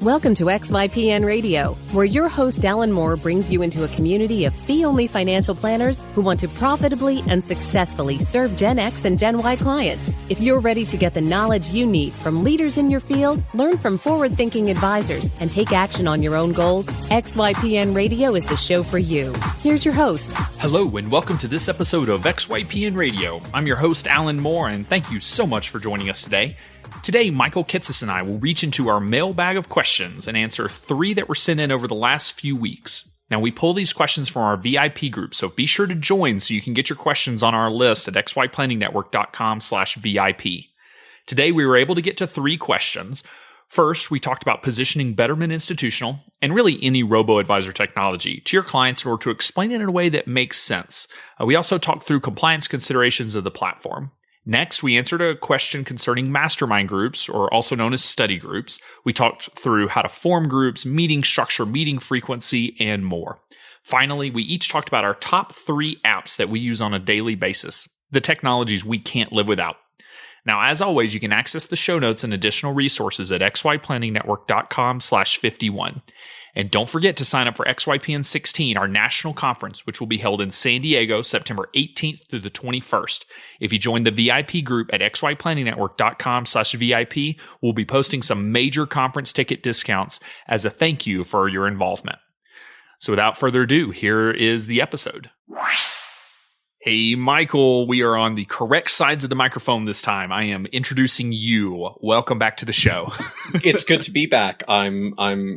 Welcome to XYPN Radio, where your host Alan Moore brings you into a community of fee-only financial planners who want to profitably and successfully serve Gen X and Gen Y clients. If you're ready to get the knowledge you need from leaders in your field, learn from forward-thinking advisors, and take action on your own goals, XYPN Radio is the show for you. Here's your host. Hello, and welcome to this episode of XYPN Radio. I'm your host, Alan Moore, and thank you so much for joining us today. Today, Michael Kitces and I will reach into our mailbag of questions and answer 3 that were sent in over the last few weeks. Now, we pull these questions from our VIP group, so be sure to join so you can get your questions on our list at xyplanningnetwork.com/VIP. Today, we were able to get to 3 questions. First, we talked about positioning Betterment Institutional, and really any robo-advisor technology, to your clients in order to explain it in a way that makes sense. We also talked through compliance considerations of the platform. Next, we answered a question concerning mastermind groups, or also known as study groups. We talked through how to form groups, meeting structure, meeting frequency, and more. Finally, we each talked about our top 3 apps that we use on a daily basis, the technologies we can't live without. Now, as always, you can access the show notes and additional resources at xyplanningnetwork.com/51. And don't forget to sign up for XYPN 16, our national conference, which will be held in San Diego, September 18th through the 21st. If you join the VIP group at xyplanningnetwork.com/VIP, we'll be posting some major conference ticket discounts as a thank you for your involvement. So without further ado, here is the episode. Hey, Michael, we are on the correct sides of the microphone this time. I am introducing you. Welcome back to the show. It's good to be back. I'm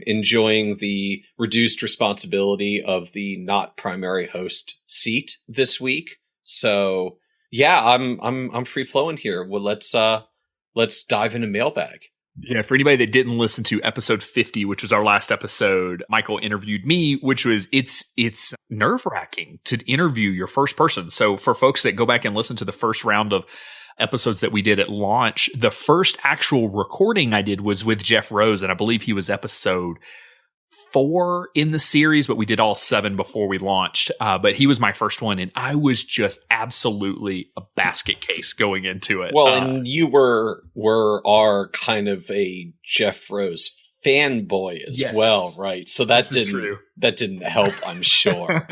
enjoying the reduced responsibility of the not primary host seat this week. So yeah, I'm free flowing here. Well, let's dive into mailbag. Yeah, for anybody that didn't listen to episode 50, which was our last episode, Michael interviewed me, which was, it's nerve-wracking to interview your first person. So for folks that go back and listen to the first round of episodes that we did at launch, the first actual recording I did was with Jeff Rose, and I believe he was episode 4 in the series, but we did all 7 before we launched. But he was my first one, and I was just absolutely a basket case going into it. Well, and you were our kind of a Jeff Rose fanboy as well, right? So that didn't help, I'm sure.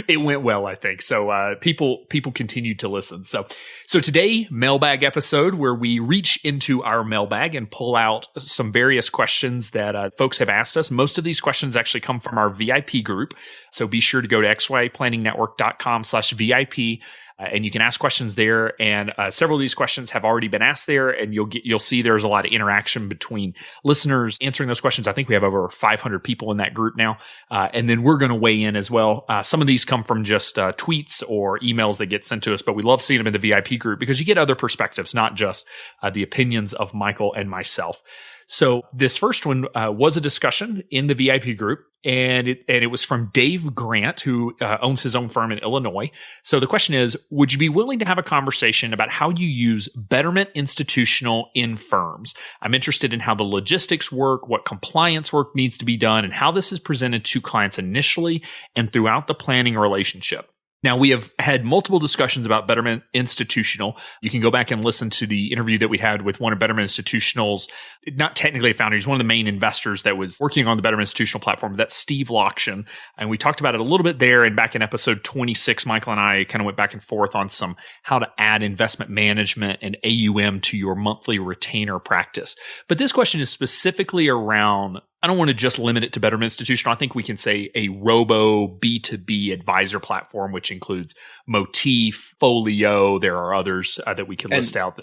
It went well, I think. So people continued to listen. So today, mailbag episode where we reach into our mailbag and pull out some various questions that folks have asked us. Most of these questions actually come from our VIP group. So be sure to go to xyplanningnetwork.com/VIP. And you can ask questions there, and several of these questions have already been asked there, and you'll see there's a lot of interaction between listeners answering those questions. I think we have over 500 people in that group now, and then we're going to weigh in as well. Some of these come from just tweets or emails that get sent to us, but we love seeing them in the VIP group because you get other perspectives, not just the opinions of Michael and myself. So this first one was a discussion in the VIP group, and it was from Dave Grant, who owns his own firm in Illinois. So the question is, would you be willing to have a conversation about how you use Betterment Institutional in firms? I'm interested in how the logistics work, what compliance work needs to be done, and how this is presented to clients initially and throughout the planning relationship. Now, we have had multiple discussions about Betterment Institutional. You can go back and listen to the interview that we had with one of Betterment Institutional's, not technically a founder, he's one of the main investors that was working on the Betterment Institutional platform. That's Steve Lockshin. And we talked about it a little bit there. And back in episode 26, Michael and I kind of went back and forth on some how to add investment management and AUM to your monthly retainer practice. But this question is specifically around, I don't want to just limit it to Betterment Institutional. I think we can say a robo B2B advisor platform, which includes Motif, Folio. There are others that we can list out.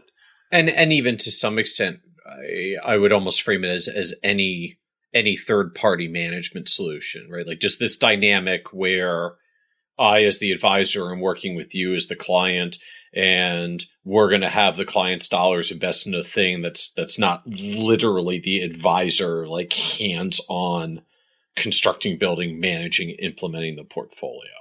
And even to some extent, I would almost frame it as any third-party management solution, right? Like just this dynamic where I, as the advisor, am working with you as the client, and we're going to have the client's dollars invested in a thing that's not literally the advisor, like hands-on constructing, building, managing, implementing the portfolio.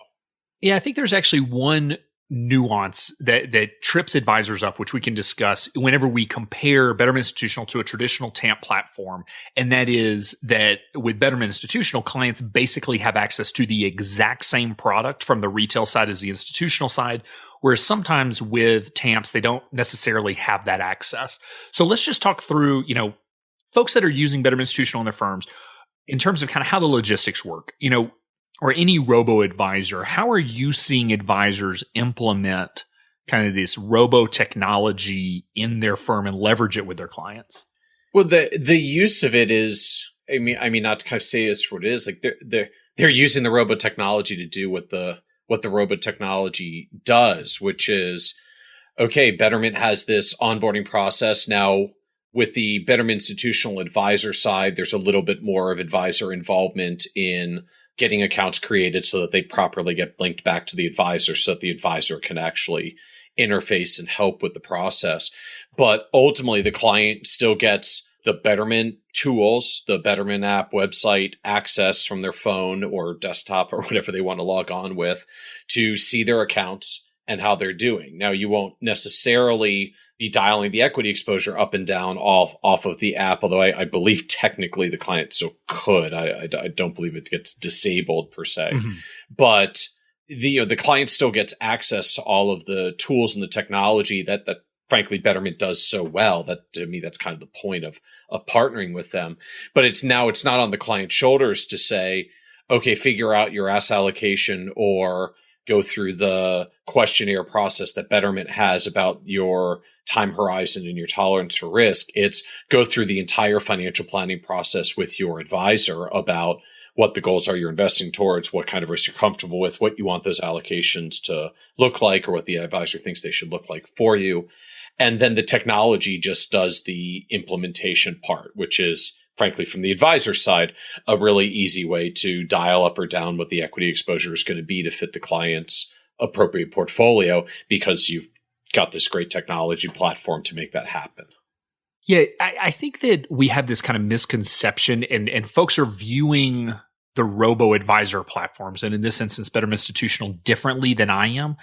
Yeah, I think there's actually one nuance that trips advisors up, which we can discuss whenever we compare Betterment Institutional to a traditional TAMP platform. And that is that with Betterment Institutional, clients basically have access to the exact same product from the retail side as the institutional side, whereas sometimes with TAMPs, they don't necessarily have that access. So let's just talk through, folks that are using Betterment Institutional in their firms, in terms of kind of how the logistics work, or any robo-advisor, how are you seeing advisors implement kind of this robo-technology in their firm and leverage it with their clients? Well, the use of it is, I mean, not to kind of say it's what it is. Like they're using the robo technology to do what the robo technology does, which is, okay, Betterment has this onboarding process now. With the Betterment Institutional Advisor side, there's a little bit more of advisor involvement in getting accounts created so that they properly get linked back to the advisor, so that the advisor can actually interface and help with the process. But ultimately, the client still gets the Betterment tools, the Betterment app, website access from their phone or desktop or whatever they want to log on with to see their accounts and how they're doing. Now, you won't necessarily be dialing the equity exposure up and down off of the app, although I believe technically the client still could. I don't believe it gets disabled per se. Mm-hmm. But the client still gets access to all of the tools and the technology that frankly Betterment does so well. That to me, that's kind of the point of partnering with them. But it's not on the client's shoulders to say, okay, figure out your asset allocation or go through the questionnaire process that Betterment has about your time horizon and your tolerance for risk. It's go through the entire financial planning process with your advisor about what the goals are you're investing towards, what kind of risk you're comfortable with, what you want those allocations to look like, or what the advisor thinks they should look like for you. And then the technology just does the implementation part, which is, frankly, from the advisor side, a really easy way to dial up or down what the equity exposure is going to be to fit the client's appropriate portfolio, because you've got this great technology platform to make that happen. Yeah, I think that we have this kind of misconception, and folks are viewing the robo-advisor platforms, and in this instance, Betterment Institutional, differently than I am.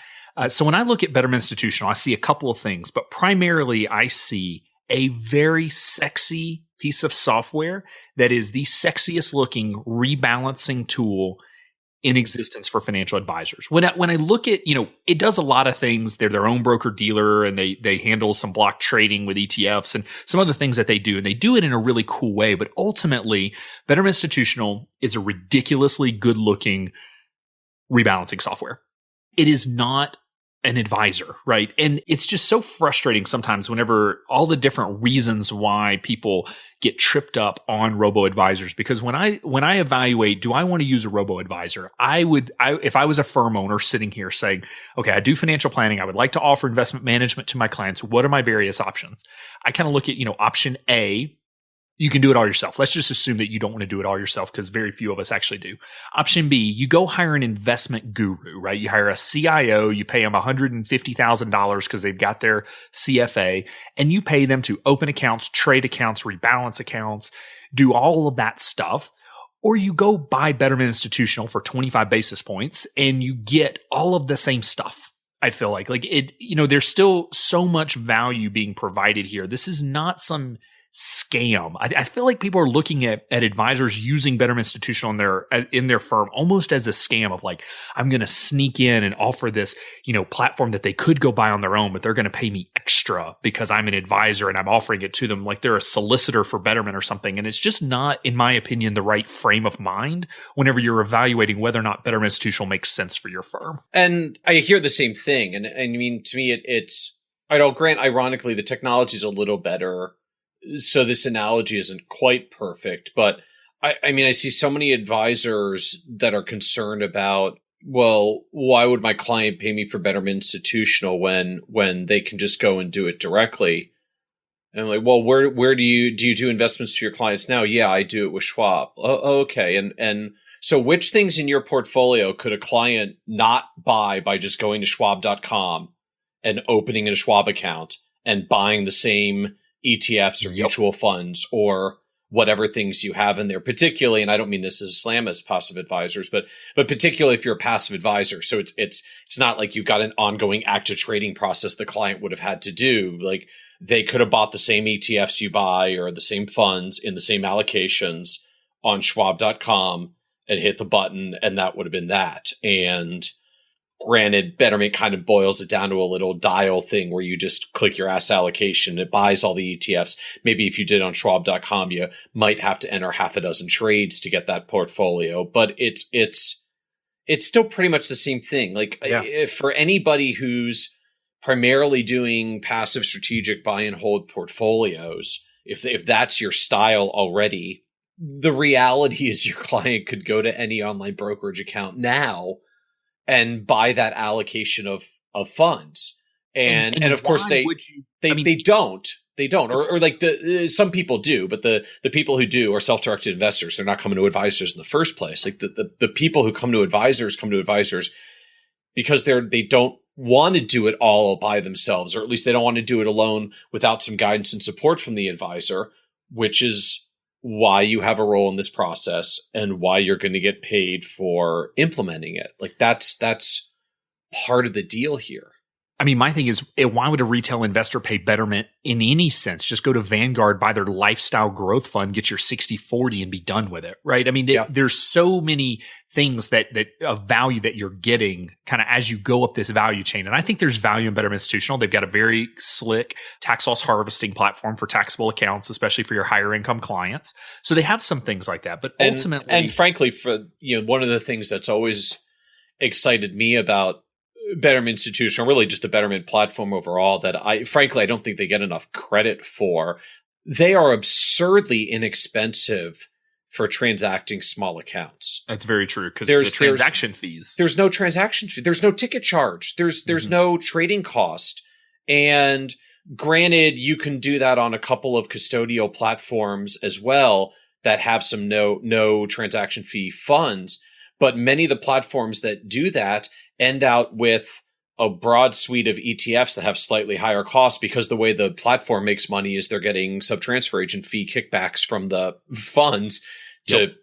So when I look at Betterment Institutional, I see a couple of things, but primarily I see a very sexy piece of software that is the sexiest looking rebalancing tool in existence for financial advisors. When I look at, it does a lot of things. They're their own broker dealer, and they handle some block trading with ETFs and some other things that they do. And they do it in a really cool way. But ultimately, Betterment Institutional is a ridiculously good looking rebalancing software. It is not an advisor, right? And it's just so frustrating sometimes whenever all the different reasons why people get tripped up on robo-advisors, because when I evaluate, do I want to use a robo-advisor? If I was a firm owner sitting here saying, okay, I do financial planning, I would like to offer investment management to my clients. What are my various options? I kind of look at, option A, you can do it all yourself. Let's just assume that you don't want to do it all yourself, because very few of us actually do. Option B, you go hire an investment guru, right? You hire a CIO, you pay them $150,000 because they've got their CFA, and you pay them to open accounts, trade accounts, rebalance accounts, do all of that stuff. Or you go buy Betterment Institutional for 25 basis points and you get all of the same stuff. I feel like it, there's still so much value being provided here. This is not some scam. I feel like people are looking at advisors using Betterment Institutional in their firm almost as a scam of like, I'm going to sneak in and offer this, platform that they could go buy on their own, but they're going to pay me extra because I'm an advisor and I'm offering it to them like they're a solicitor for Betterment or something. And it's just not, in my opinion, the right frame of mind whenever you're evaluating whether or not Betterment Institutional makes sense for your firm. And I hear the same thing. And I mean, to me, I'll grant, ironically, the technology is a little better. So this analogy isn't quite perfect, but I mean, I see so many advisors that are concerned about, well, why would my client pay me for Betterment Institutional when they can just go and do it directly? And I'm like, well, where do you do investments for your clients now? Yeah, I do it with Schwab. Oh, okay. And so which things in your portfolio could a client not buy by just going to Schwab.com and opening a Schwab account and buying the same ETFs or mutual funds or whatever things you have in there, particularly, and I don't mean this as a slam as passive advisors, but particularly if you're a passive advisor. So it's not like you've got an ongoing active trading process the client would have had to do. Like they could have bought the same ETFs you buy or the same funds in the same allocations on Schwab.com and hit the button, and that would have been that. And Granted, Betterment kind of boils it down to a little dial thing where you just click your asset allocation. It buys all the ETFs. Maybe if you did it on Schwab.com, you might have to enter half a dozen trades to get that portfolio. But it's still pretty much the same thing. Like for anybody who's primarily doing passive strategic buy and hold portfolios, if that's your style already, the reality is your client could go to any online brokerage account now and buy that allocation of funds. And of course they don't, or like some people do, but the people who do are self-directed investors. They're not coming to advisors in the first place. Like the people who come to advisors because they don't want to do it all by themselves, or at least they don't want to do it alone without some guidance and support from the advisor, which is why you have a role in this process and why you're going to get paid for implementing it. Like that's part of the deal here. I mean, my thing is, why would a retail investor pay Betterment in any sense? Just go to Vanguard, buy their lifestyle growth fund, get your 60/40 and be done with it, right? I mean, there's so many things that of value that you're getting kind of as you go up this value chain. And I think there's value in Betterment Institutional. They've got a very slick tax loss harvesting platform for taxable accounts, especially for your higher income clients. So they have some things like that. But ultimately, and frankly, for one of the things that's always excited me about Betterment Institutional, really just the Betterment platform overall, that I don't think they get enough credit for. They are absurdly inexpensive for transacting small accounts. That's very true, because the transaction fees. There's no transaction fee. There's no ticket charge. There's no trading cost. And granted, you can do that on a couple of custodial platforms as well that have some no transaction fee funds. But many of the platforms that do that end out with a broad suite of ETFs that have slightly higher costs, because the way the platform makes money is they're getting sub-transfer agent fee kickbacks from the funds to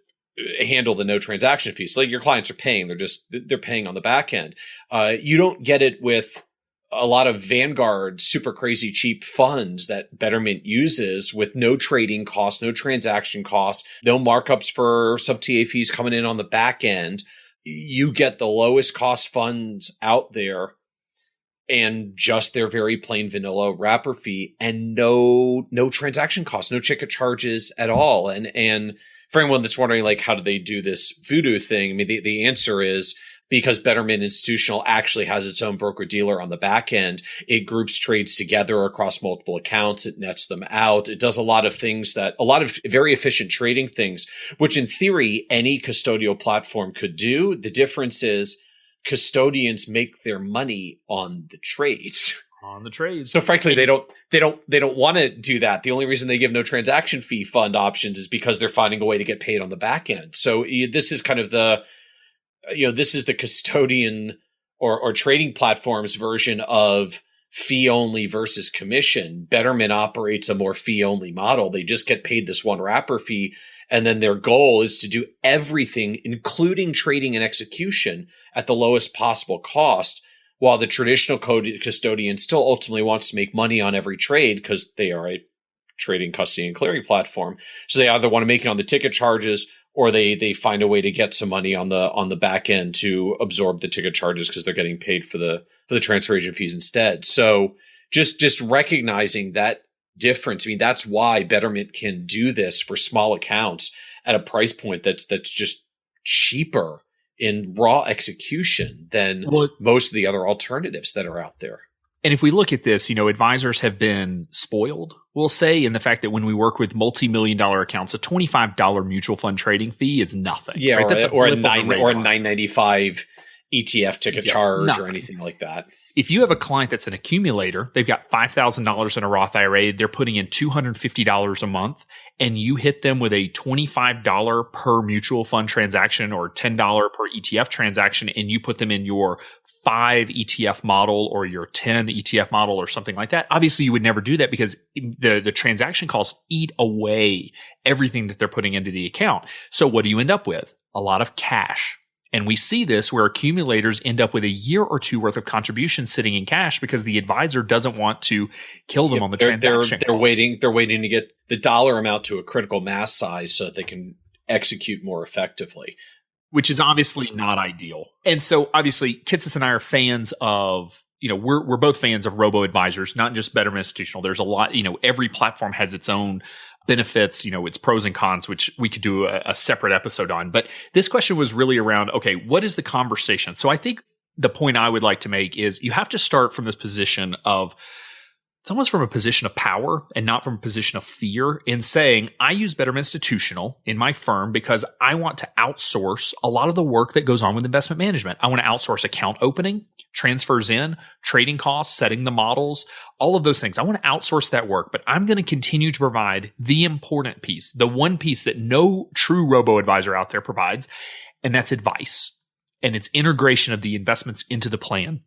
handle the no transaction fees. So like your clients are paying, they're paying on the back end. You don't get it with a lot of Vanguard super crazy cheap funds that Betterment uses, with no trading costs, no transaction costs, no markups for sub-TA fees coming in on the back end. You get the lowest cost funds out there and just their very plain vanilla wrapper fee, and no transaction costs, no ticket charges at all. And for anyone that's wondering, like, how do they do this voodoo thing? I mean, the answer is because Betterment Institutional actually has its own broker dealer on the back end. It groups trades together across multiple accounts. It nets them out. It does a lot of things a lot of very efficient trading things, which in theory, any custodial platform could do. The difference is custodians make their money on the trades. So frankly, they don't want to do that. The only reason they give no transaction fee fund options is because they're finding a way to get paid on the back end. So this is kind of this is the custodian or trading platforms version of fee only versus commission. Betterment operates a more fee only model. They just get paid this one wrapper fee. And then their goal is to do everything, including trading and execution, at the lowest possible cost, while the traditional custodian still ultimately wants to make money on every trade because they are a trading, custody, and clearing platform. So they either want to make it on the ticket charges, or they find a way to get some money on the back end to absorb the ticket charges because they're getting paid for the transfer agent fees instead. So just recognizing that difference. I mean, that's why Betterment can do this for small accounts at a price point that's just cheaper in raw execution than most of the other alternatives that are out there. And if we look at this, advisors have been spoiled, we'll say, in the fact that when we work with multi-million-dollar accounts, a $25 mutual fund trading fee is nothing. Yeah, right? or a $9.95 ETF ticket charge nothing. Or anything like that. If you have a client that's an accumulator, they've got $5,000 in a Roth IRA, they're putting in $250 a month, and you hit them with a $25 per mutual fund transaction or $10 per ETF transaction, and you put them in your 5 ETF model or your 10 ETF model or something like that. Obviously, you would never do that because the transaction costs eat away everything that they're putting into the account. So what do you end up with? A lot of cash. And we see this where accumulators end up with a year or two worth of contributions sitting in cash because the advisor doesn't want to kill them on the transaction. They're waiting to get the dollar amount to a critical mass size so that they can execute more effectively. which is obviously not ideal. And so obviously Kitces and I are fans of, we're both fans of robo-advisors, not just Betterment Institutional. There's a lot, every platform has its own benefits, its pros and cons, which we could do a separate episode on. But this question was really around, okay, what is the conversation? So I think the point I would like to make is you have to start from this position of, it's almost from a position of power and not from a position of fear in saying, I use Betterment Institutional in my firm because I want to outsource a lot of the work that goes on with investment management. I want to outsource account opening, transfers in, trading costs, setting the models, all of those things. I want to outsource that work, but I'm going to continue to provide the important piece, the one piece that no true robo-advisor out there provides, and that's advice. And it's integration of the investments into the plan.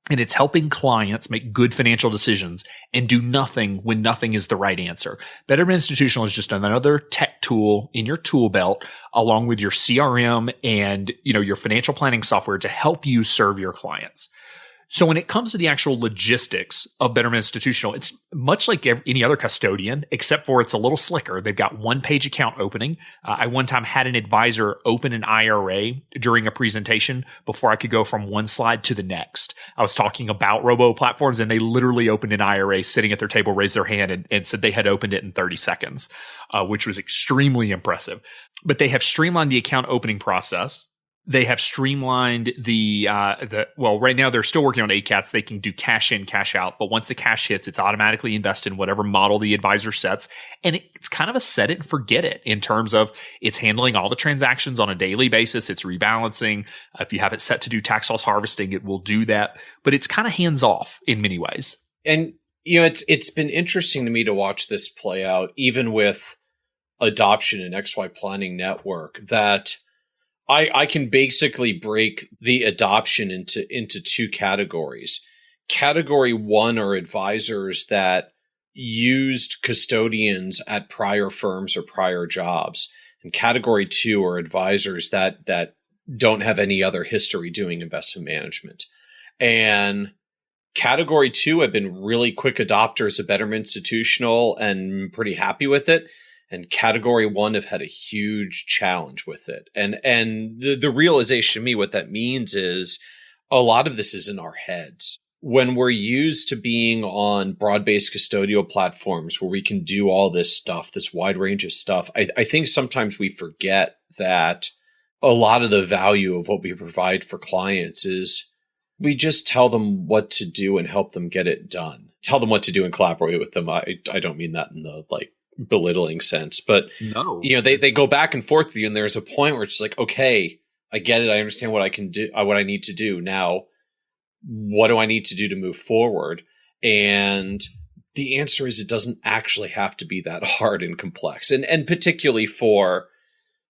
And it's helping clients make good financial decisions and do nothing when nothing is the right answer. Betterment Institutional is just another tech tool in your tool belt, along with your CRM and, your financial planning software to help you serve your clients. So when it comes to the actual logistics of Betterment Institutional, it's much like any other custodian, except for it's a little slicker. They've got one-page account opening. I one time had an advisor open an IRA during a presentation before I could go from one slide to the next. I was talking about robo platforms, and they literally opened an IRA sitting at their table, raised their hand, and said they had opened it in 30 seconds, which was extremely impressive. But they have streamlined the account opening process. They have streamlined right now they're still working on ACATs. They can do cash in, cash out. But once the cash hits, it's automatically invested in whatever model the advisor sets. And it's kind of a set it and forget it in terms of it's handling all the transactions on a daily basis. It's rebalancing. If you have it set to do tax loss harvesting, it will do that. But it's kind of hands off in many ways. And, it's been interesting to me to watch this play out, even with adoption in XY Planning Network, that I can basically break the adoption into two categories. Category one are advisors that used custodians at prior firms or prior jobs. And category two are advisors that don't have any other history doing investment management. And category two have been really quick adopters of Betterment Institutional and pretty happy with it. And category one have had a huge challenge with it. And the realization to me, what that means is a lot of this is in our heads. When we're used to being on broad-based custodial platforms where we can do all this stuff, this wide range of stuff, I think sometimes we forget that a lot of the value of what we provide for clients is we just tell them what to do and help them get it done. Tell them what to do and collaborate with them. I don't mean that in the belittling sense, but no, they go back and forth with you, and there's a point where it's like, okay, I get it. I understand what I can do, what I need to do. Now, what do I need to do to move forward? And the answer is it doesn't actually have to be that hard and complex. And particularly for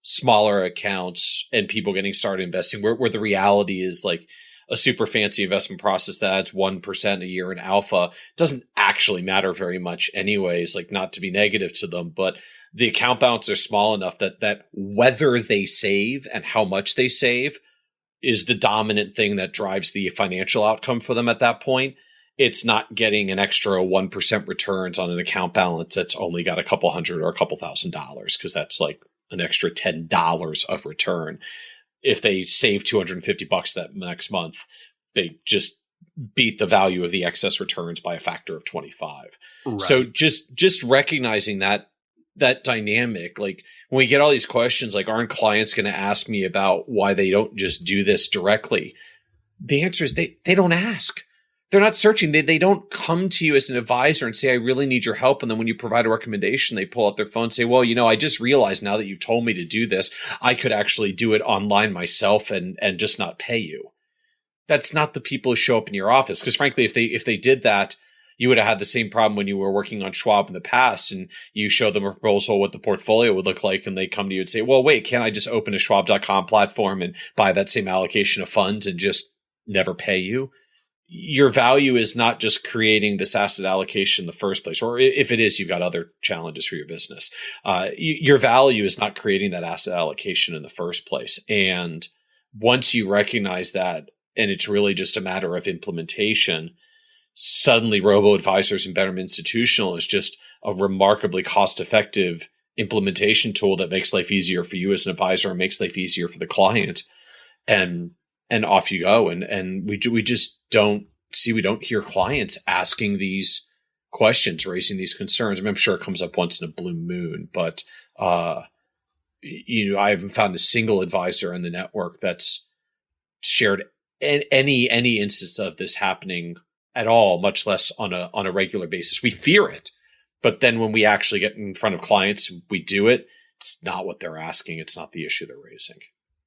smaller accounts and people getting started investing where the reality is like a super fancy investment process that adds 1% a year in alpha doesn't actually matter very much anyways, like not to be negative to them, but the account balances are small enough that whether they save and how much they save is the dominant thing that drives the financial outcome for them at that point. It's not getting an extra 1% returns on an account balance that's only got a couple hundred or a couple $1,000, because that's like an extra $10 of return. If they save $250 that next month, they just beat the value of the excess returns by a factor of 25. Right. So just recognizing that dynamic, like when we get all these questions, like, aren't clients going to ask me about why they don't just do this directly? The answer is they don't ask. They're not searching. They don't come to you as an advisor and say, I really need your help. And then when you provide a recommendation, they pull out their phone and say, well, I just realized now that you've told me to do this, I could actually do it online myself and just not pay you. That's not the people who show up in your office. Because frankly, if they did that, you would have had the same problem when you were working on Schwab in the past and you show them a proposal what the portfolio would look like. And they come to you and say, well, wait, can't I just open a Schwab.com platform and buy that same allocation of funds and just never pay you? Your value is not just creating this asset allocation in the first place, or if it is, you've got other challenges for your business. Your value is not creating that asset allocation in the first place. And once you recognize that, and it's really just a matter of implementation, suddenly robo-advisors and Betterment Institutional is just a remarkably cost-effective implementation tool that makes life easier for you as an advisor and makes life easier for the client. And off you go. And we just don't hear clients asking these questions, raising these concerns. I mean, I'm sure it comes up once in a blue moon, but I haven't found a single advisor in the network that's shared any instance of this happening at all, much less on a regular basis. We fear it, but then when we actually get in front of clients, we do it. It's not what they're asking. It's not the issue they're raising.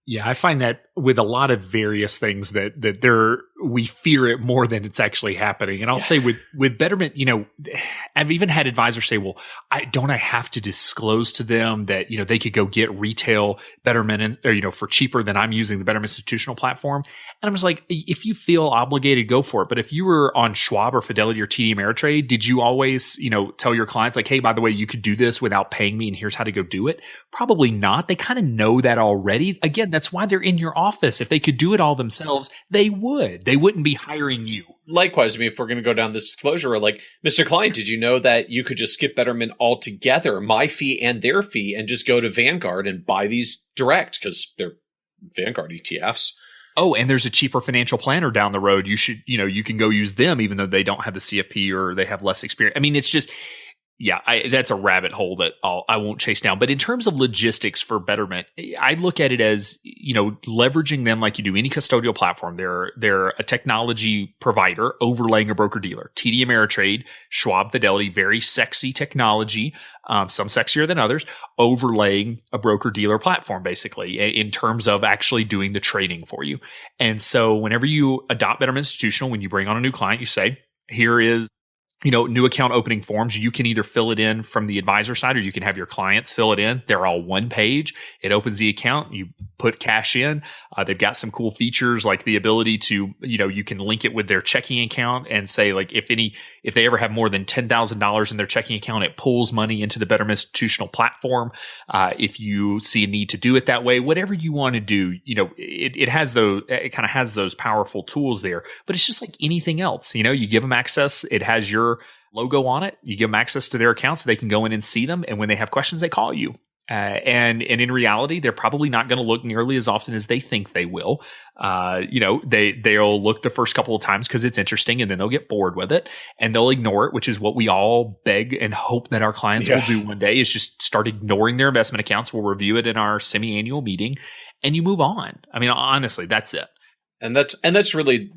Yeah, I find that with a lot of various things that we fear it more than it's actually happening. And I'll say with Betterment, I've even had advisors say, well, I have to disclose to them that, they could go get retail Betterment for cheaper than I'm using the Betterment institutional platform. And I'm just like, if you feel obligated, go for it. But if you were on Schwab or Fidelity or TD Ameritrade, did you always, tell your clients like, hey, by the way, you could do this without paying me and here's how to go do it? Probably not. They kind of know that already. Again, that's why they're in your office. If they could do it all themselves, they would. They wouldn't be hiring you. Likewise, I mean, if we're going to go down this disclosure, we're like, Mr. Client, did you know that you could just skip Betterment altogether, my fee and their fee, and just go to Vanguard and buy these direct because they're Vanguard ETFs? Oh, and there's a cheaper financial planner down the road. You should, you can go use them even though they don't have the CFP or they have less experience. I mean, it's just, that's a rabbit hole that I won't chase down. But in terms of logistics for Betterment, I look at it as, leveraging them like you do any custodial platform. They're a technology provider overlaying a broker dealer. TD Ameritrade, Schwab, Fidelity, very sexy technology, some sexier than others, overlaying a broker dealer platform basically in terms of actually doing the trading for you. And so whenever you adopt Betterment Institutional, when you bring on a new client, you say, here is new account opening forms. You can either fill it in from the advisor side or you can have your clients fill it in. They're all one page. It opens the account. You put cash in. They've got some cool features like the ability to, you can link it with their checking account and say like if they ever have more than $10,000 in their checking account, it pulls money into the Betterment Institutional platform. If you see a need to do it that way, whatever you want to do, it kind of has those powerful tools there, but it's just like anything else. You give them access. It has your logo on it. You give them access to their accounts so they can go in and see them. And when they have questions, they call you. And in reality, they're probably not going to look nearly as often as they think they will. They'll look the first couple of times because it's interesting, and then they'll get bored with it and they'll ignore it, which is what we all beg and hope that our clients will do one day, is just start ignoring their investment accounts. We'll review it in our semi-annual meeting and you move on. I mean, honestly, that's it. And that's really,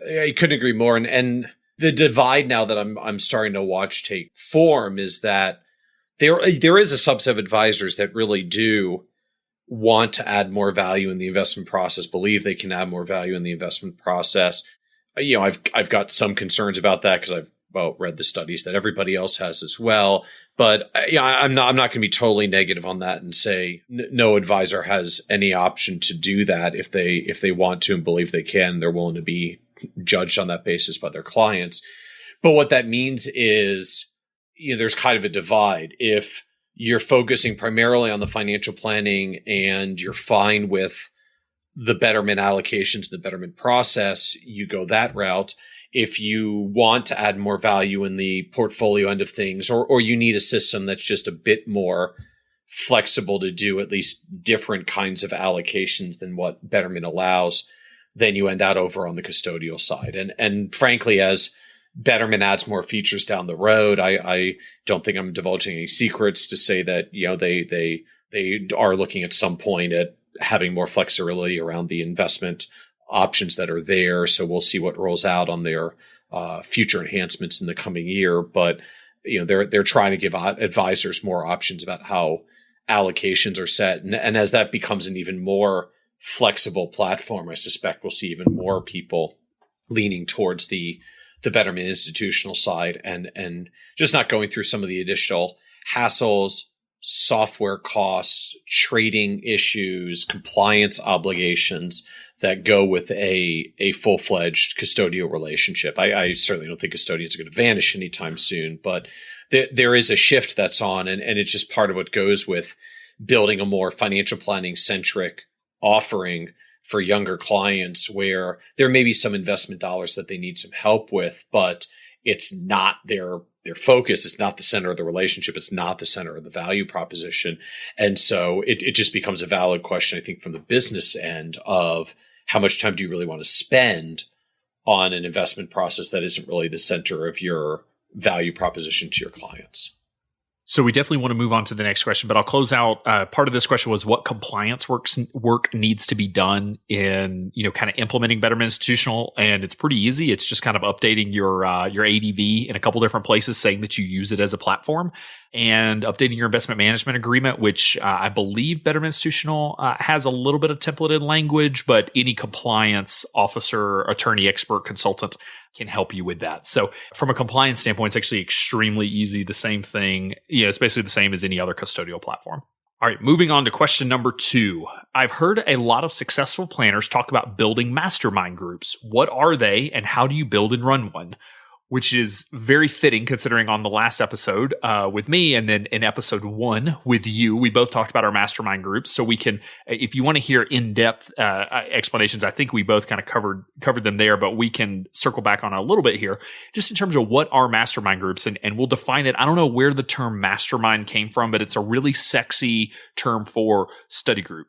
I couldn't agree more. And the divide now that I'm starting to watch take form is that there is a subset of advisors that really do want to add more value in the investment process, believe they can add more value in the investment process. I've got some concerns about that because I've read the studies that everybody else has as well. But I'm not going to be totally negative on that and say no advisor has any option to do that if they want to and believe they can. They're willing to be judged on that basis by their clients. But what that means is, there's kind of a divide. If you're focusing primarily on the financial planning and you're fine with the Betterment allocations, the Betterment process, you go that route. If you want to add more value in the portfolio end of things, or you need a system that's just a bit more flexible to do at least different kinds of allocations than what Betterment allows, then you end out over on the custodial side. And frankly, as Betterment adds more features down the road, I don't think I'm divulging any secrets to say that, they are looking at some point at having more flexibility around the investment options that are there. So we'll see what rolls out on their future enhancements in the coming year. But they're trying to give advisors more options about how allocations are set. And as that becomes an even more flexible platform, I suspect we'll see even more people leaning towards the Betterment institutional side and just not going through some of the additional hassles, software costs, trading issues, compliance obligations that go with a full-fledged custodial relationship. I certainly don't think custodians are going to vanish anytime soon, but there is a shift that's on, and it's just part of what goes with building a more financial planning centric offering for younger clients, where there may be some investment dollars that they need some help with, but it's not their their focus. It's not the center of the relationship. It's not the center of the value proposition. And so it just becomes a valid question, I think, from the business end of how much time do you really want to spend on an investment process that isn't really the center of your value proposition to your clients. So we definitely want to move on to the next question, but I'll close out. Part of this question was what compliance work needs to be done in, kind of implementing Betterment Institutional. And it's pretty easy. It's just kind of updating your ADV in a couple different places, saying that you use it as a platform, and updating your investment management agreement, which I believe Betterment Institutional has a little bit of templated language, but any compliance officer, attorney, expert, consultant can help you with that. So from a compliance standpoint, it's actually extremely easy. The same thing. It's basically the same as any other custodial platform. All right, moving on to question number 2. I've heard a lot of successful planners talk about building mastermind groups. What are they, and how do you build and run one? Which is very fitting considering on the last episode with me, and then in episode 1 with you, we both talked about our mastermind groups. So we can, if you want to hear in-depth explanations, I think we both kind of covered them there, but we can circle back on a little bit here, just in terms of what are mastermind groups, and we'll define it. I don't know where the term mastermind came from, but it's a really sexy term for study group.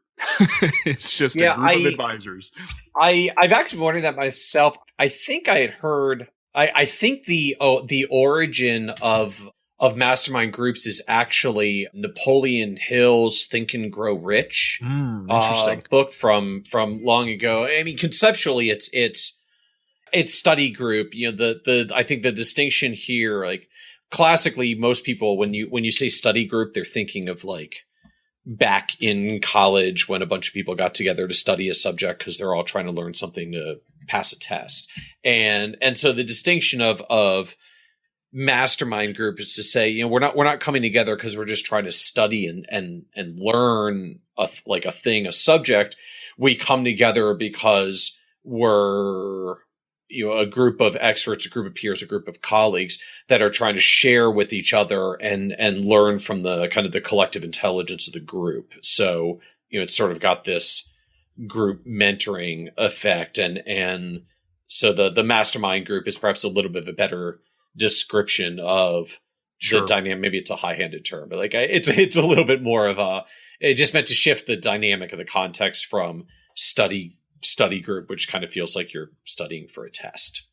It's just a group of advisors. I've actually been wondering that myself. I think I had heard. I think the origin of mastermind groups is actually Napoleon Hill's Think and Grow Rich interesting book from long ago. I mean, conceptually, it's study group. I think the distinction here, like classically, most people when you say study group, they're thinking of like back in college when a bunch of people got together to study a subject because they're all trying to learn something to pass a test. And so the distinction of mastermind group is to say, we're not coming together because we're just trying to study and learn a subject. We come together because we're a group of experts, a group of peers, a group of colleagues that are trying to share with each other and learn from the kind of the collective intelligence of the group. So, it's sort of got this group mentoring effect. And so the mastermind group is perhaps a little bit of a better description of the dynamic. Maybe it's a high-handed term, but it's a little bit more of it just meant to shift the dynamic of the context from study group, which kind of feels like you're studying for a test.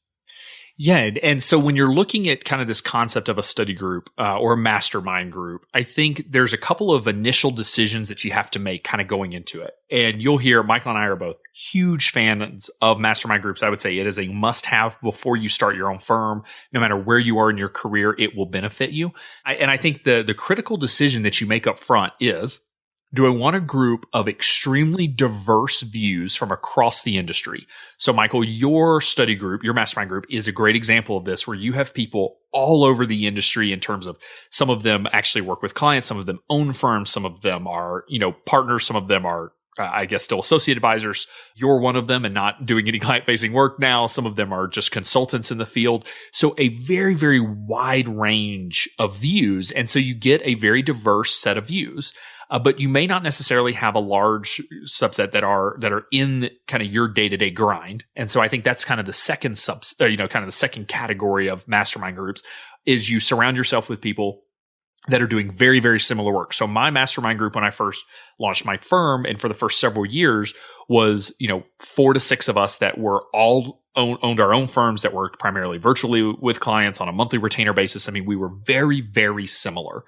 Yeah. And so when you're looking at kind of this concept of a study group or a mastermind group, I think there's a couple of initial decisions that you have to make kind of going into it. And you'll hear Michael and I are both huge fans of mastermind groups. I would say it is a must-have before you start your own firm. No matter where you are in your career, it will benefit you. And I think the critical decision that you make up front is, do I want a group of extremely diverse views from across the industry? So, Michael, your study group, your mastermind group is a great example of this, where you have people all over the industry in terms of some of them actually work with clients, some of them own firms, some of them are, partners, some of them are, I guess, still associate advisors. You're one of them and not doing any client-facing work now. Some of them are just consultants in the field. So a very, very wide range of views. And so you get a very diverse set of views. But you may not necessarily have a large subset that are in kind of your day-to-day grind. And so I think that's kind of the second the second category of mastermind groups is you surround yourself with people that are doing very, very similar work. So my mastermind group, when I first launched my firm and for the first several years was, 4 to 6 of us that were all owned our own firms that worked primarily virtually with clients on a monthly retainer basis. I mean, we were very, very similar.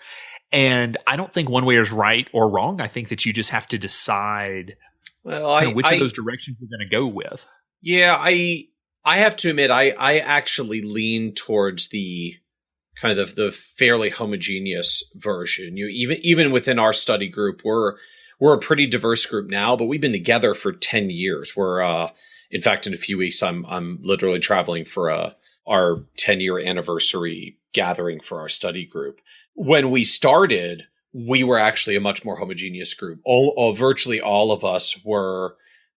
And I don't think one way is right or wrong. I think that you just have to decide which of those directions you're going to go with. Yeah, I have to admit, I actually lean towards the kind of the fairly homogeneous version. Even within our study group, we're a pretty diverse group now, but we've been together for 10 years. We're in fact, in a few weeks, I'm literally traveling for our 10-year anniversary gathering for our study group. When we started, we were actually a much more homogeneous group. Virtually all of us were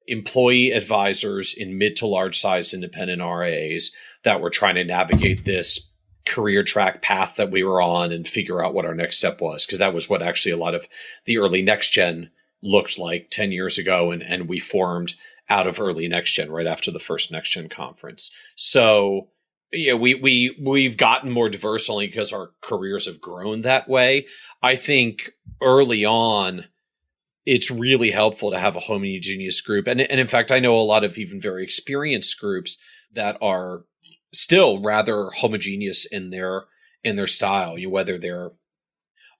employee advisors in mid to large size independent RIAs that were trying to navigate this career track path that we were on and figure out what our next step was. Because that was what actually a lot of the early next gen looked like 10 years ago. And we formed out of early next gen right after the first next gen conference. So Yeah, we've gotten more diverse only because our careers have grown that way. I think early on, it's really helpful to have a homogeneous group. And in fact, I know a lot of even very experienced groups that are still rather homogeneous in their style, whether they're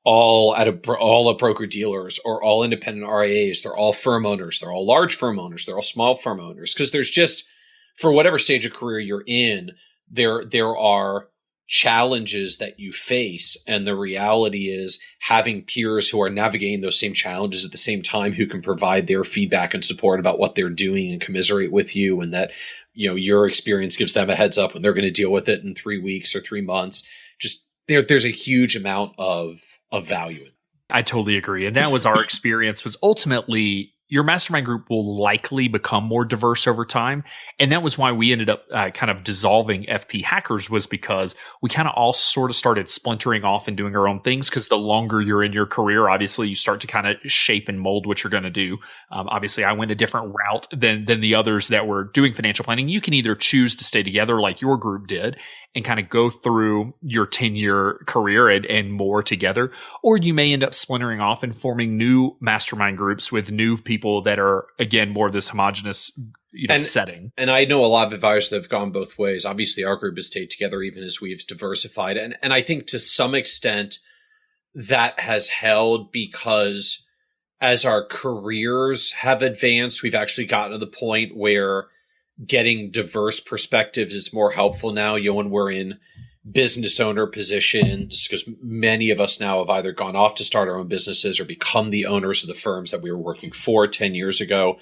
all broker dealers or all independent RIAs, they're all firm owners, they're all large firm owners, they're all small firm owners. Because there's just, for whatever stage of career you're in, there are challenges that you face. And the reality is having peers who are navigating those same challenges at the same time, who can provide their feedback and support about what they're doing and commiserate with you. And that, your experience gives them a heads up when they're going to deal with it in 3 weeks or 3 months. Just there's a huge amount of value in it. I totally agree. And that was our experience, was ultimately your mastermind group will likely become more diverse over time. And that was why we ended up kind of dissolving FP Hackers, was because we kind of all sort of started splintering off and doing our own things. Because the longer you're in your career, obviously you start to kind of shape and mold what you're going to do. Obviously, I went a different route than the others that were doing financial planning. You can either choose to stay together like your group did and kind of go through your 10-year career and more together, or you may end up splintering off and forming new mastermind groups with new people that are, again, more of this homogenous setting. And I know a lot of advisors that have gone both ways. Obviously, our group has stayed together even as we've diversified. And I think to some extent that has held because as our careers have advanced, we've actually gotten to the point where getting diverse perspectives is more helpful now. When we're in business owner positions, because many of us now have either gone off to start our own businesses or become the owners of the firms that we were working for 10 years ago.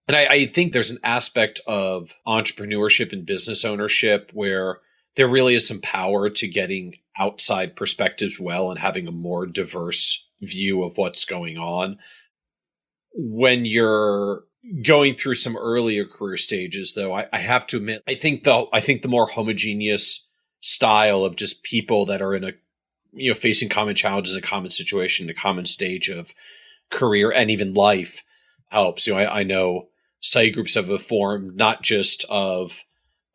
And I think there's an aspect of entrepreneurship and business ownership where there really is some power to getting outside perspectives well and having a more diverse view of what's going on. When you're going through some earlier career stages, though, I have to admit, I think the more homogeneous style of just people that are in a, facing common challenges, a common situation, a common stage of career and even life helps. I know study groups have a form not just of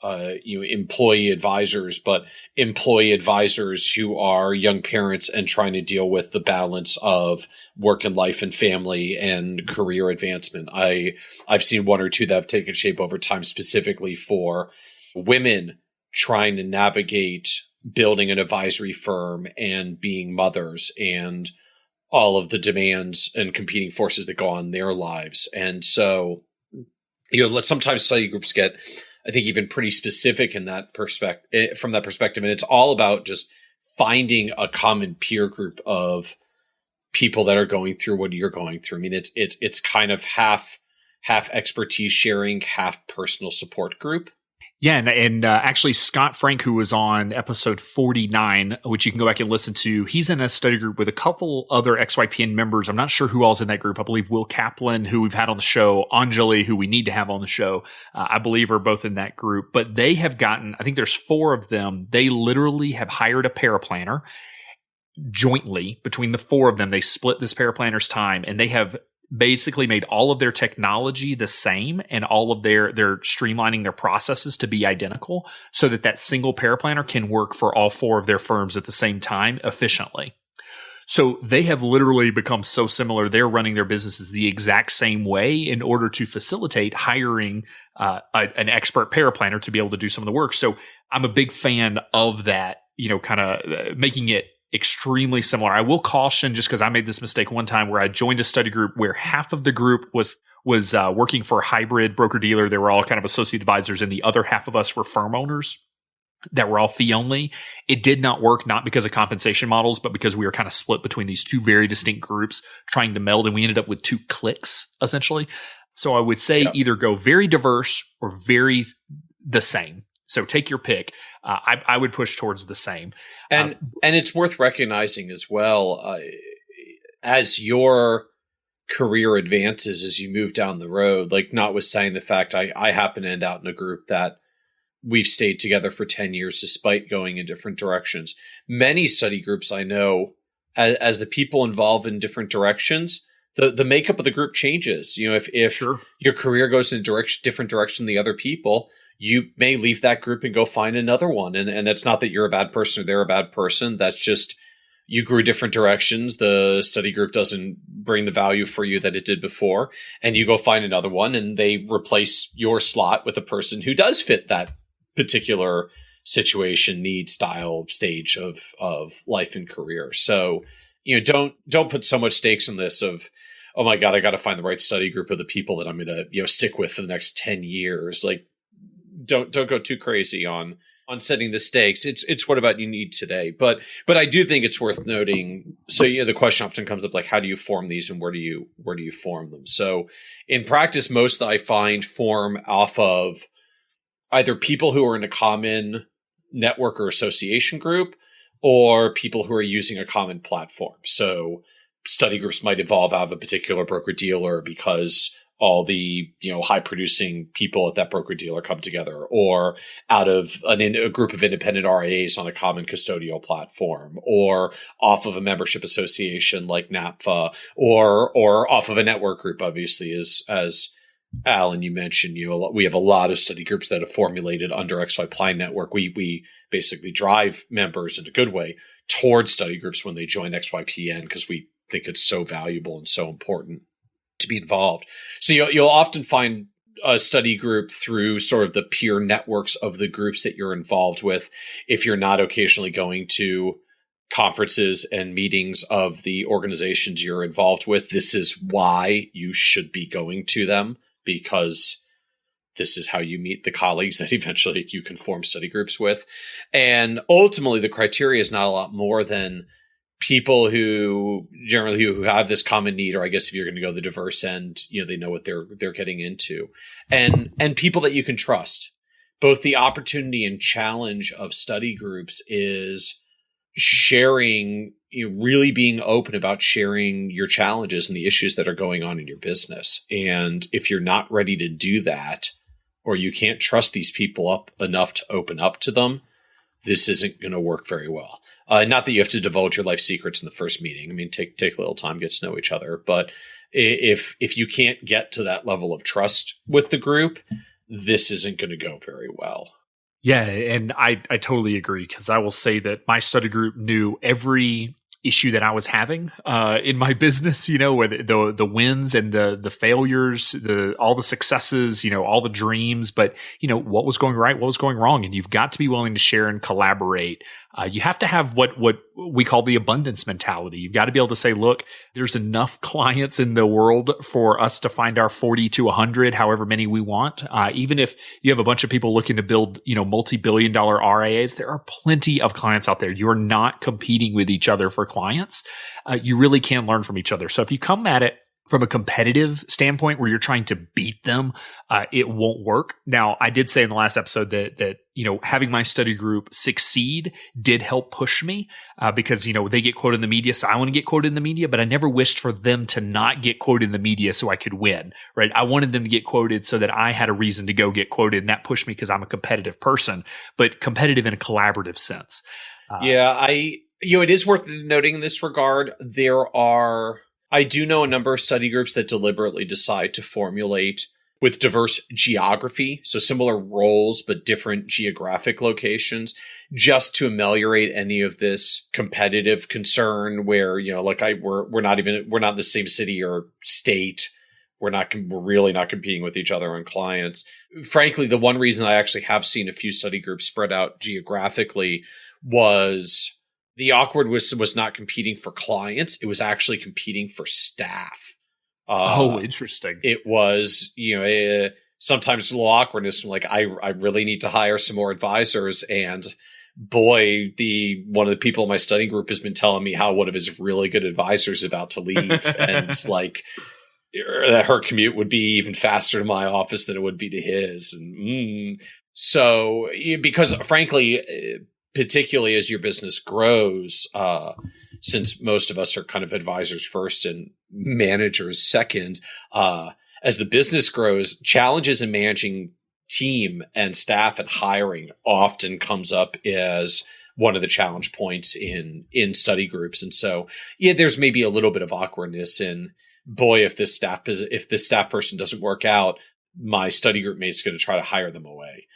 employee advisors, but employee advisors who are young parents and trying to deal with the balance of work and life and family and career advancement. I've seen one or two that have taken shape over time specifically for women trying to navigate building an advisory firm and being mothers and all of the demands and competing forces that go on in their lives. And so, sometimes study groups get, I think, even pretty specific in that from that perspective. And it's all about just finding a common peer group of people that are going through what you're going through. I mean, it's kind of half expertise sharing, half personal support group. Yeah, and actually Scott Frank, who was on episode 49, which you can go back and listen to, he's in a study group with a couple other XYPN members. I'm not sure who all's in that group. I believe Will Kaplan, who we've had on the show, Anjali, who we need to have on the show, I believe are both in that group. But they have gotten, I think there's 4 of them, they literally have hired a paraplanner jointly between the 4 of them. They split this paraplanner's time, and they have basically made all of their technology the same and all of they're streamlining their processes to be identical so that single paraplanner can work for all 4 of their firms at the same time efficiently. So they have literally become so similar. They're running their businesses the exact same way in order to facilitate hiring an expert paraplanner to be able to do some of the work. So I'm a big fan of that, kind of making it extremely similar. I will caution, just because I made this mistake one time where I joined a study group where half of the group was working for a hybrid broker dealer. They were all kind of associate advisors, and the other half of us were firm owners that were all fee only. It did not work, not because of compensation models, but because we were kind of split between these 2 very distinct groups trying to meld, and we ended up with 2 cliques essentially. So I would say either go very diverse or very the same. So take your pick. I would push towards the same. And it's worth recognizing as well, as your career advances, as you move down the road, like notwithstanding the fact I happen to end out in a group that we've stayed together for 10 years despite going in different directions. Many study groups I know, as the people involved in different directions, the makeup of the group changes. If Sure. your career goes in a different direction than the other people, you may leave that group and go find another one. And that's not that you're a bad person or they're a bad person. That's just you grew different directions. The study group doesn't bring the value for you that it did before. And you go find another one and they replace your slot with a person who does fit that particular situation, need, style, stage of life and career. So, don't put so much stakes in this of, oh my God, I got to find the right study group of the people that I'm going to, stick with for the next 10 years. Like, don't go too crazy on setting the stakes. It's what about you need today. But I do think it's worth noting. So, the question often comes up, like, how do you form these and where do you form them? So in practice, most that I find form off of either people who are in a common network or association group or people who are using a common platform. So study groups might evolve out of a particular broker dealer because all the high producing people at that broker dealer come together, or out of a group of independent RIAs on a common custodial platform, or off of a membership association like NAPFA, or off of a network group. Obviously, as Alan, you mentioned, we have a lot of study groups that have formulated under XYPN network. We basically drive members in a good way towards study groups when they join XYPN because we think it's so valuable and so important to be involved. So you'll often find a study group through sort of the peer networks of the groups that you're involved with. If you're not occasionally going to conferences and meetings of the organizations you're involved with, this is why you should be going to them, because this is how you meet the colleagues that eventually you can form study groups with. And ultimately, the criteria is not a lot more than people who have this common need, or I guess if you're going to go the diverse end, they know what they're getting into, and people that you can trust. Both the opportunity and challenge of study groups is sharing, really being open about sharing your challenges and the issues that are going on in your business. And if you're not ready to do that, or you can't trust these people enough to open up to them, this isn't going to work very well. Not that you have to divulge your life secrets in the first meeting. I mean, take a little time, get to know each other. But if you can't get to that level of trust with the group, this isn't going to go very well. Yeah, and I totally agree, because I will say that my study group knew every issue that I was having in my business, where the wins and the failures, all the successes, all the dreams, but what was going right, what was going wrong, and you've got to be willing to share and collaborate. You have to have what we call the abundance mentality. You've got to be able to say, look, there's enough clients in the world for us to find our 40 to 100, however many we want. Even if you have a bunch of people looking to build, multi-billion-dollar RIAs, there are plenty of clients out there. You're not competing with each other for clients. You really can learn from each other. So if you come at it from a competitive standpoint where you're trying to beat them, it won't work. Now, I did say in the last episode that having my study group succeed did help push me because, they get quoted in the media. So I want to get quoted in the media, but I never wished for them to not get quoted in the media so I could win, right? I wanted them to get quoted so that I had a reason to go get quoted. And that pushed me because I'm a competitive person, but competitive in a collaborative sense. It is worth noting in this regard, I do know a number of study groups that deliberately decide to formulate with diverse geography, so similar roles but different geographic locations, just to ameliorate any of this competitive concern where, we're not in the same city or state. We're really not competing with each other on clients. Frankly, the one reason I actually have seen a few study groups spread out geographically was the awkwardness was not competing for clients. It was actually competing for staff. Interesting. It was, sometimes a little awkwardness. Like, I really need to hire some more advisors. And boy, one of the people in my study group has been telling me how one of his really good advisors is about to leave. And it's like, that her commute would be even faster to my office than it would be to his. And so, because frankly, particularly as your business grows, since most of us are kind of advisors first and managers second, as the business grows, challenges in managing team and staff and hiring often comes up as one of the challenge points in study groups. And so, there's maybe a little bit of awkwardness in, boy, if this staff person doesn't work out, my study group mate's going to try to hire them away.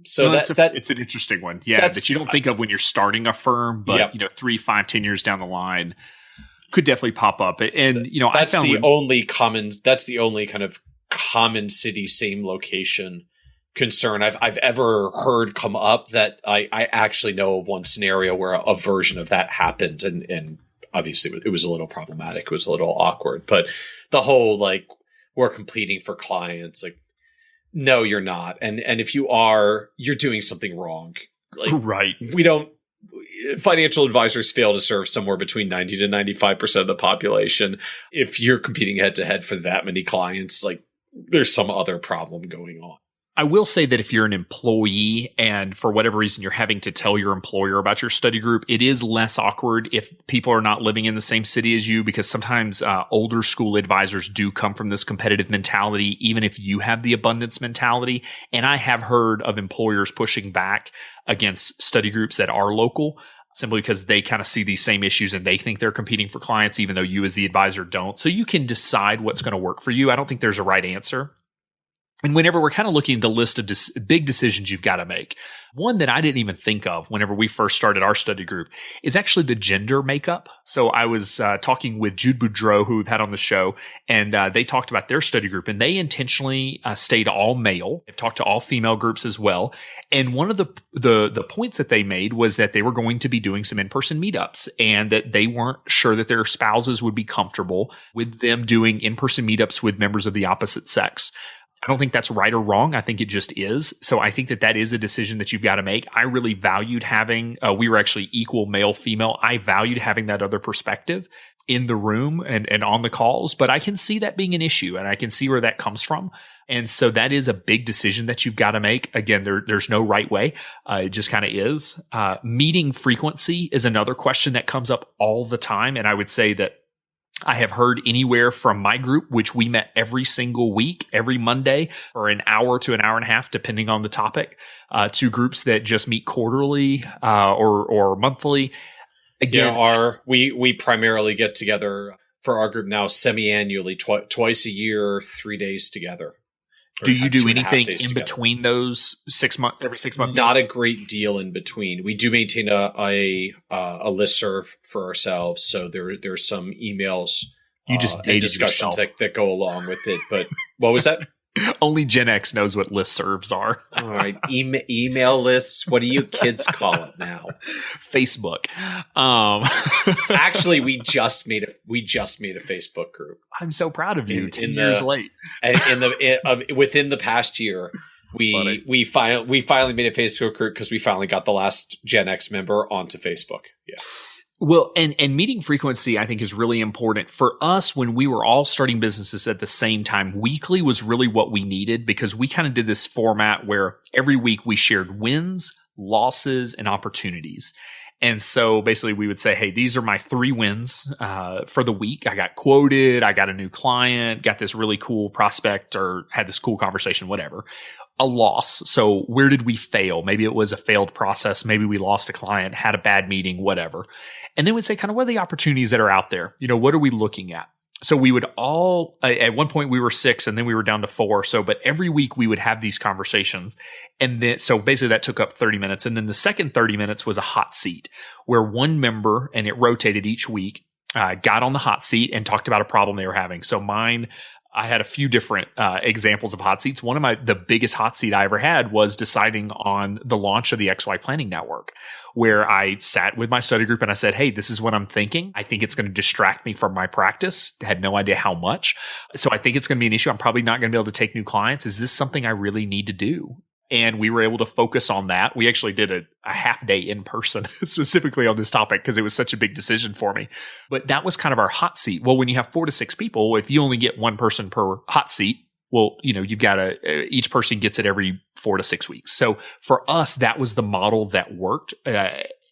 So it's an interesting one. Yeah, that you don't think of when you're starting a firm, but 3, 5, 10 years down the line could definitely pop up. And that's the only kind of common city, same location concern I've ever heard come up, that I actually know of one scenario where a version of that happened, and obviously it was a little problematic. It was a little awkward, but the whole we're completing for clients, no, you're not. And if you are, you're doing something wrong. Right. Financial advisors fail to serve somewhere between 90 to 95% of the population. If you're competing head to head for that many clients, there's some other problem going on. I will say that if you're an employee and for whatever reason you're having to tell your employer about your study group, it is less awkward if people are not living in the same city as you, because sometimes older school advisors do come from this competitive mentality, even if you have the abundance mentality. And I have heard of employers pushing back against study groups that are local, simply because they kind of see these same issues and they think they're competing for clients, even though you as the advisor don't. So you can decide what's going to work for you. I don't think there's a right answer. And whenever we're kind of looking at the list of big decisions you've got to make, one that I didn't even think of whenever we first started our study group is actually the gender makeup. So I was talking with Jude Boudreau, who we've had on the show, and they talked about their study group, and they intentionally stayed all male. They've talked to all female groups as well. And one of the points that they made was that they were going to be doing some in-person meetups, and that they weren't sure that their spouses would be comfortable with them doing in-person meetups with members of the opposite sex. I don't think that's right or wrong. I think it just is. So I think that is a decision that you've got to make. I really valued having, we were actually equal male, female. I valued having that other perspective in the room and on the calls, but I can see that being an issue, and I can see where that comes from. And so that is a big decision that you've got to make. Again, there's no right way. It just kind of is. Meeting frequency is another question that comes up all the time. And I would say that I have heard anywhere from my group, which we met every single week, every Monday, for an hour to an hour and a half, depending on the topic, to groups that just meet quarterly or monthly. Again, we primarily get together for our group now semi-annually, twice a year, 3 days together. Do you do anything in between those every 6 months? Not a great deal in between. We do maintain a listserv for ourselves, so there's some emails and discussions that go along with it. But what was that? Only Gen X knows what listservs are. All right, email lists. What do you kids call it now? Facebook. Actually, we just made a Facebook group. I'm so proud of you. 10 years late. Within the past year, we finally made a Facebook group because we finally got the last Gen X member onto Facebook. Yeah. Well, and meeting frequency, I think, is really important. For us, when we were all starting businesses at the same time, weekly was really what we needed, because we kind of did this format where every week we shared wins, losses, and opportunities. And so basically we would say, hey, these are my 3 wins for the week. I got quoted, I got a new client, got this really cool prospect, or had this cool conversation, whatever. A loss. So where did we fail? Maybe it was a failed process. Maybe we lost a client, had a bad meeting, whatever. And then we'd say, kind of, what are the opportunities that are out there? What are we looking at? So we would all, at one point we were 6 and then we were down to 4. So, but every week we would have these conversations. And then, so basically that took up 30 minutes. And then the second 30 minutes was a hot seat where one member, and it rotated each week, got on the hot seat and talked about a problem they were having. So mine, I had a few different examples of hot seats. One of the biggest hot seat I ever had was deciding on the launch of the XY Planning Network, where I sat with my study group and I said, hey, this is what I'm thinking. I think it's going to distract me from my practice. I had no idea how much. So I think it's going to be an issue. I'm probably not going to be able to take new clients. Is this something I really need to do? And we were able to focus on that. We actually did a half day in person specifically on this topic because it was such a big decision for me. But that was kind of our hot seat. Well, when you have 4 to 6 people, if you only get one person per hot seat, well, you've got each person gets it every 4 to 6 weeks. So for us, that was the model that worked.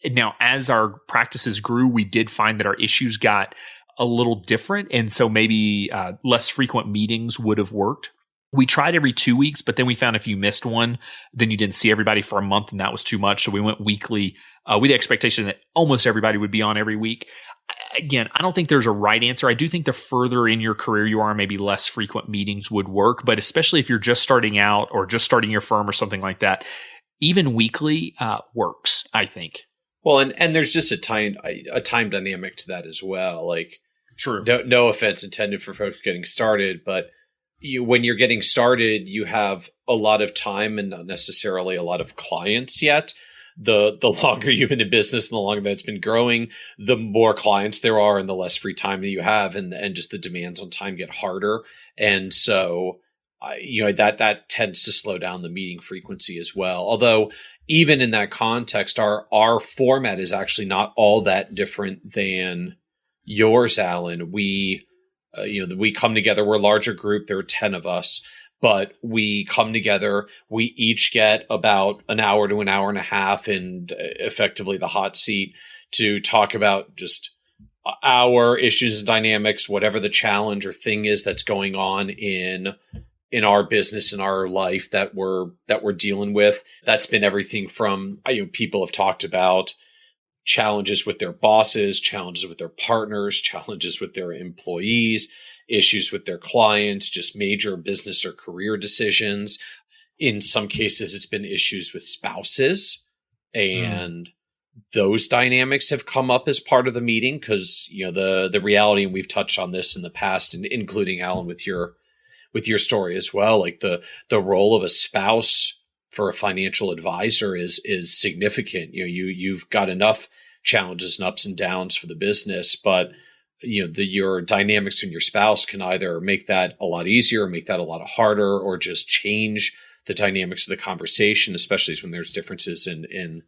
Now, as our practices grew, we did find that our issues got a little different. And so maybe less frequent meetings would have worked. We tried every 2 weeks, but then we found if you missed one, then you didn't see everybody for a month, and that was too much. So we went weekly with the expectation that almost everybody would be on every week. Again, I don't think there's a right answer. I do think the further in your career you are, maybe less frequent meetings would work. But especially if you're just starting out or just starting your firm or something like that, even weekly works, I think. Well, and there's just a time dynamic to that as well. Like, true. No offense intended for folks getting started, but when you're getting started, you have a lot of time and not necessarily a lot of clients yet. The longer you've been in business and the longer that it's been growing, the more clients there are and the less free time that you have, and just the demands on time get harder. And so, that tends to slow down the meeting frequency as well. Although even in that context, our format is actually not all that different than yours, Alan. We come together. We're a larger group. There are 10 of us, but we come together. We each get about an hour to an hour and a half in effectively the hot seat to talk about just our issues and dynamics, whatever the challenge or thing is that's going on in our business, in our life that we're dealing with. That's been everything from, people have talked about challenges with their bosses, challenges with their partners, challenges with their employees, issues with their clients, just major business or career decisions. In some cases, it's been issues with spouses, and those dynamics have come up as part of the meeting because, the reality, and we've touched on this in the past, and including Alan with your story as well, like the role of a spouse for a financial advisor is significant. You've got enough challenges and ups and downs for the business, but your dynamics with your spouse can either make that a lot easier, make that a lot harder, or just change the dynamics of the conversation, especially when there's differences in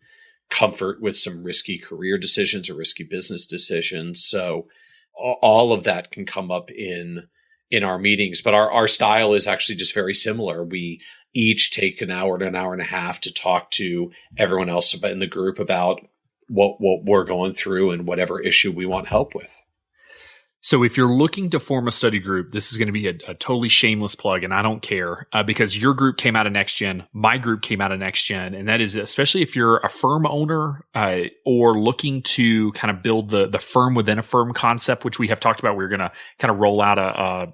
comfort with some risky career decisions or risky business decisions. So all of that can come up in our meetings, but our style is actually just very similar. We each take an hour to an hour and a half to talk to everyone else in the group about what we're going through and whatever issue we want help with. So if you're looking to form a study group, this is going to be a totally shameless plug, and I don't care because your group came out of NextGen, my group came out of NextGen, and that is especially if you're a firm owner or looking to kind of build the firm within a firm concept, which we have talked about. We're going to kind of roll out a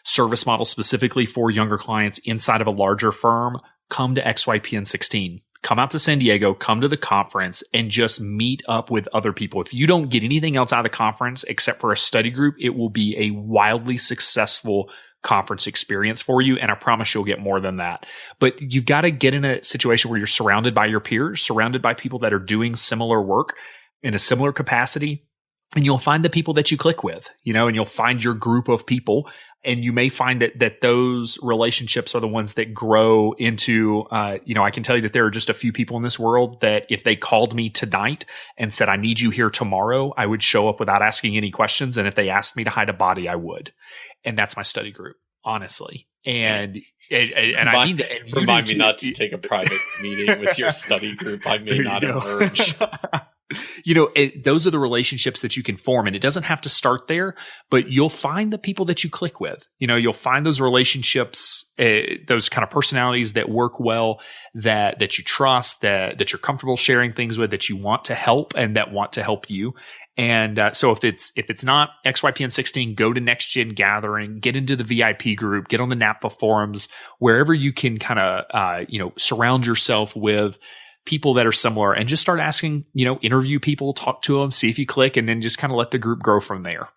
service model specifically for younger clients inside of a larger firm. Come to XYPN 16. Come out to San Diego, come to the conference, and just meet up with other people. If you don't get anything else out of the conference except for a study group, it will be a wildly successful conference experience for you. And I promise you'll get more than that. But you've got to get in a situation where you're surrounded by your peers, surrounded by people that are doing similar work in a similar capacity. And you'll find the people that you click with, and you'll find your group of people. And you may find that those relationships are the ones that grow into, I can tell you that there are just a few people in this world that if they called me tonight and said, I need you here tomorrow, I would show up without asking any questions. And if they asked me to hide a body, I would. And that's my study group, honestly. And I mean, remind me not to take a private meeting with your study group. I may not emerge. Those are the relationships that you can form, and it doesn't have to start there, but you'll find the people that you click with. You'll find those relationships, those kind of personalities that work well, that you trust, that you're comfortable sharing things with, that you want to help and that want to help you. And so if it's not XYPN 16, go to Next Gen Gathering, get into the VIP group, get on the NAPFA forums, wherever you can kind of surround yourself with people that are similar, and just start asking, interview people, talk to them, see if you click, and then just kind of let the group grow from there.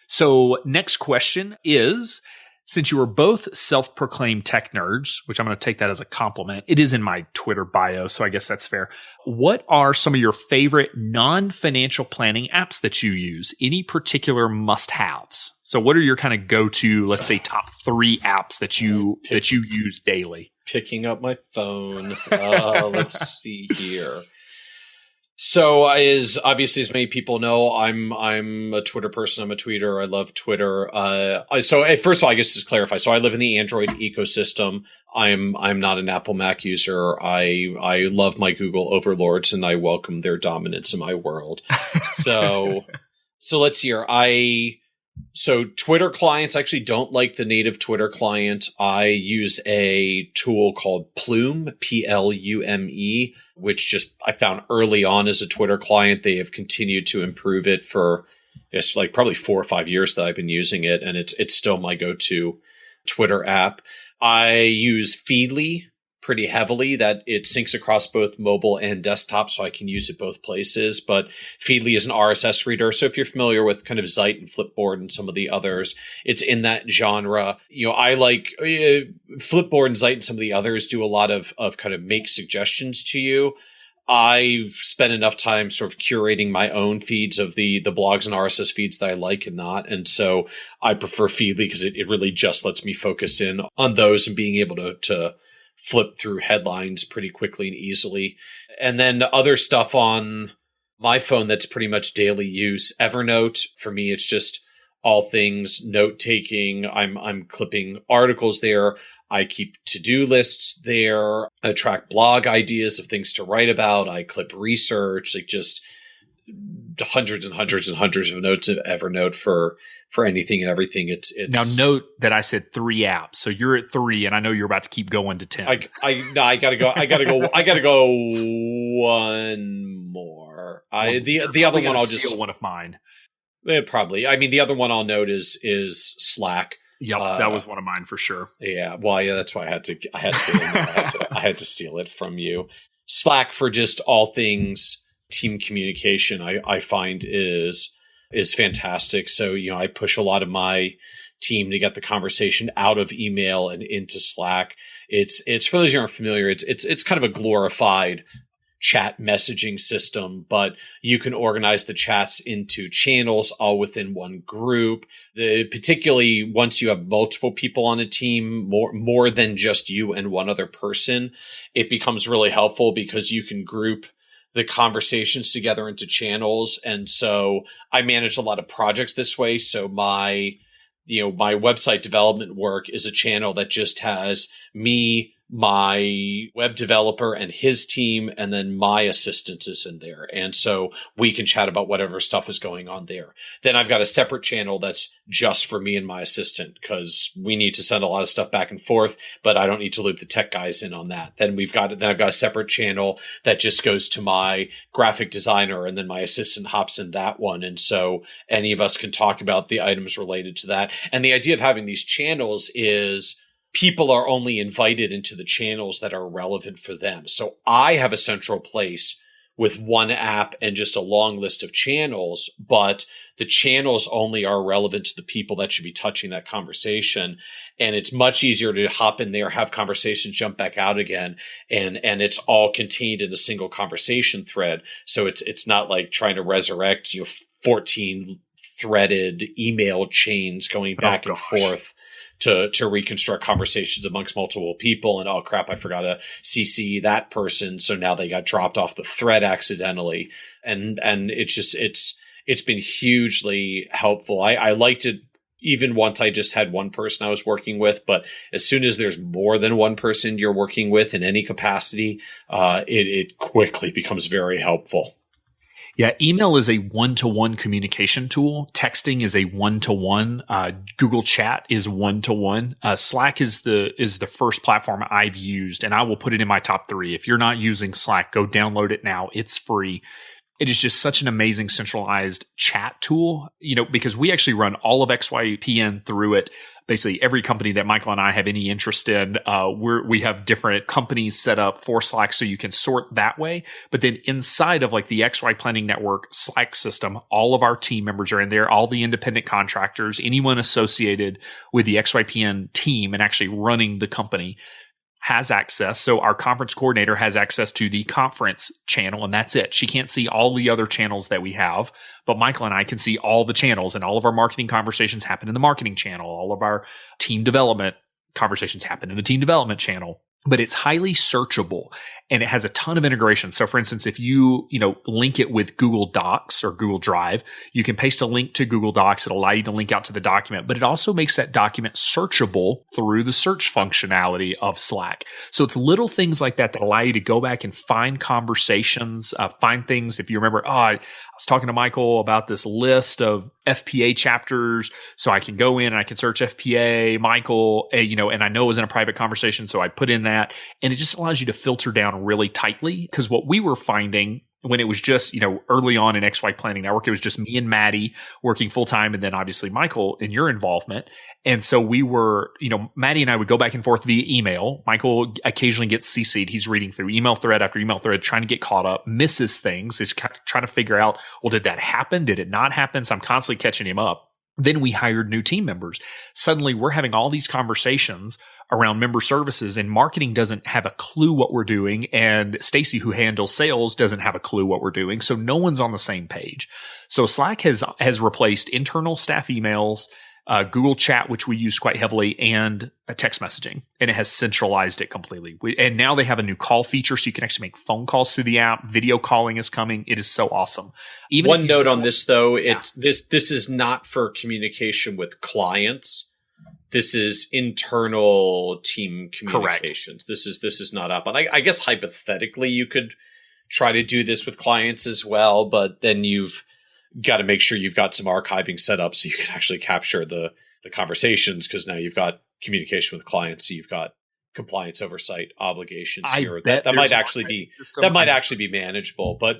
So next question is, since you are both self-proclaimed tech nerds, which I'm going to take that as a compliment, it is in my Twitter bio, so I guess that's fair. What are some of your favorite non-financial planning apps that you use? Any particular must-haves? So what are your kind of go-to, let's say, top 3 apps that you use daily? Picking up my phone. Let's see here. So as many people know, I'm a Twitter person. I'm a tweeter. I love Twitter. So first of all, I guess just clarify. So I live in the Android ecosystem. I'm not an Apple Mac user. I love my Google overlords and I welcome their dominance in my world. So let's see here. So Twitter clients, I actually don't like the native Twitter client. I use a tool called Plume, Plume, which just I found early on as a Twitter client. They have continued to improve it for it's like probably 4 or 5 years that I've been using it, and it's still my go-to Twitter app. I use Feedly pretty heavily that it syncs across both mobile and desktop, so I can use it both places. But Feedly is an RSS reader. So if you're familiar with kind of Zeit and Flipboard and some of the others, it's in that genre. I like Flipboard and Zeit and some of the others do a lot of kind of make suggestions to you. I've spent enough time sort of curating my own feeds of the blogs and RSS feeds that I like and not. And so I prefer Feedly because it really just lets me focus in on those and being able to flip through headlines pretty quickly and easily. And then other stuff on my phone that's pretty much daily use. Evernote, for me, it's just all things note taking. I'm clipping articles there. I keep to-do lists there. I track blog ideas of things to write about. I clip research, like just hundreds and hundreds and hundreds of notes of Evernote for anything and everything. It's now note that I said 3 apps, so you're at 3, and I know you're about to keep going to 10. I gotta go one more. The other one I'll just steal one of mine. Probably. I mean, the other one I'll note is Slack. Yep, that was one of mine for sure. Yeah, well, yeah, that's why I had to get in there. I had to steal it from you. Slack for just all things team communication, I find is fantastic. So, I push a lot of my team to get the conversation out of email and into Slack. It's for those who aren't familiar, it's kind of a glorified chat messaging system, but you can organize the chats into channels all within one group. Particularly once you have multiple people on a team, more than just you and one other person, it becomes really helpful because you can group the conversations together into channels. And so I manage a lot of projects this way. So my website development work is a channel that just has me, my web developer and his team, and then my assistant is in there. And so we can chat about whatever stuff is going on there. Then I've got a separate channel that's just for me and my assistant because we need to send a lot of stuff back and forth, but I don't need to loop the tech guys in on that. Then I've got a separate channel that just goes to my graphic designer, and then my assistant hops in that one. And so any of us can talk about the items related to that. And the idea of having these channels is people are only invited into the channels that are relevant for them. So I have a central place with one app and just a long list of channels, but the channels only are relevant to the people that should be touching that conversation. And it's much easier to hop in there, have conversations, jump back out again. And it's all contained in a single conversation thread. So it's not like trying to resurrect 14 threaded email chains going back and forth to reconstruct conversations amongst multiple people. And, oh crap, I forgot to CC that person. So now they got dropped off the thread accidentally. And it's been hugely helpful. I liked it even once I just had one person I was working with, but as soon as there's more than one person you're working with in any capacity, it quickly becomes very helpful. Yeah, email is a one-to-one communication tool. Texting is a one-to-one. Google Chat is one-to-one. Slack is the first platform I've used, and I will put it in my top 3. If you're not using Slack, go download it now. It's free. It is just such an amazing centralized chat tool, because we actually run all of XYPN through it. Basically, every company that Michael and I have any interest in, we have different companies set up for Slack, so you can sort that way. But then inside of like the XY Planning Network Slack system, all of our team members are in there, all the independent contractors, anyone associated with the XYPN team and actually running the company has access. So our conference coordinator has access to the conference channel, and that's it. She can't see all the other channels that we have, but Michael and I can see all the channels, and all of our marketing conversations happen in the marketing channel. All of our team development conversations happen in the team development channel. But it's highly searchable and it has a ton of integration. So for instance, if you link it with Google Docs or Google Drive, you can paste a link to Google Docs. It'll allow you to link out to the document, but it also makes that document searchable through the search functionality of Slack. So it's little things like that allow you to go back and find conversations, find things. If you remember, I was talking to Michael about this list of FPA chapters, so I can go in and I can search FPA, Michael, and I know it was in a private conversation, so I put in that, and it just allows you to filter down really tightly. Because what we were finding, when it was just, early on in XY Planning Network, it was just me and Maddie working full time. And then obviously Michael and your involvement. And so we were, Maddie and I would go back and forth via email. Michael occasionally gets CC'd. He's reading through email thread after email thread, trying to get caught up, misses things, is trying to figure out, well, did that happen? Did it not happen? So I'm constantly catching him up. Then we hired new team members. Suddenly we're having all these conversations around member services, and marketing doesn't have a clue what we're doing. And Stacy, who handles sales, doesn't have a clue what we're doing. So no one's on the same page. So Slack has replaced internal staff emails, Google Chat, which we use quite heavily, and text messaging, and it has centralized it completely. And now they have a new call feature, so you can actually make phone calls through the app. Video calling is coming. It is so awesome. Even one note on this, though, this is not for communication with clients. This is internal team communications. Correct. This is not up. And I guess hypothetically you could try to do this with clients as well, but then you've got to make sure you've got some archiving set up so you can actually capture the conversations, because now you've got communication with clients, so you've got compliance oversight obligations here. That might actually be manageable, but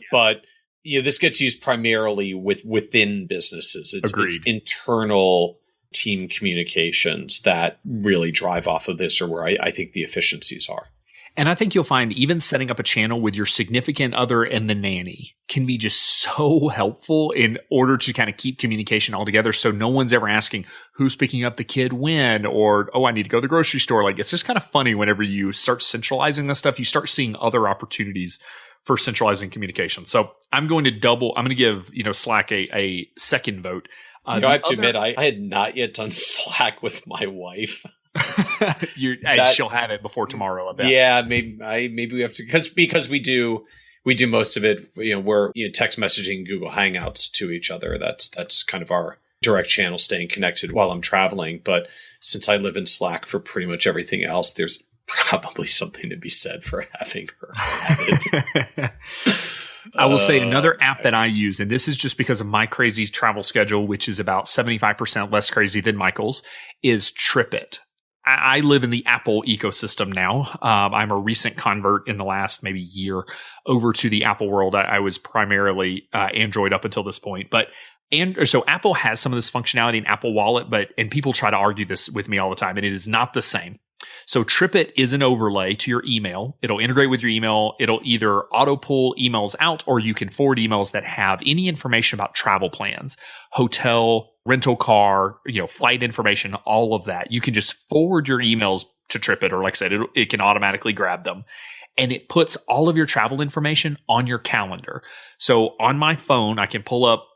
this gets used primarily within businesses. It's internal team communications that really drive off of this, or where I think the efficiencies are. And I think you'll find even setting up a channel with your significant other and the nanny can be just so helpful in order to kind of keep communication all together. So no one's ever asking who's picking up the kid when, or, oh, I need to go to the grocery store. Like, it's just kind of funny whenever you start centralizing this stuff, you start seeing other opportunities for centralizing communication. So I'm going to give, Slack a second vote. I have to admit, I had not yet done Slack with my wife. She'll have it before tomorrow, I bet. Yeah, maybe we have to, because we do most of it. We're text messaging Google Hangouts to each other. That's kind of our direct channel, staying connected while I'm traveling. But since I live in Slack for pretty much everything else, there's probably something to be said for having her have it. I will say another app that I use, and this is just because of my crazy travel schedule, which is about 75% less crazy than Michael's, is TripIt. I live in the Apple ecosystem now. I'm a recent convert in the last maybe year over to the Apple world. I was primarily Android up until this point, so Apple has some of this functionality in Apple Wallet, and people try to argue this with me all the time, and it is not the same. So TripIt is an overlay to your email. It'll integrate with your email. It'll either auto pull emails out, or you can forward emails that have any information about travel plans, hotel, rental car, flight information, all of that. You can just forward your emails to TripIt, or like I said, it can automatically grab them. And it puts all of your travel information on your calendar. So on my phone, I can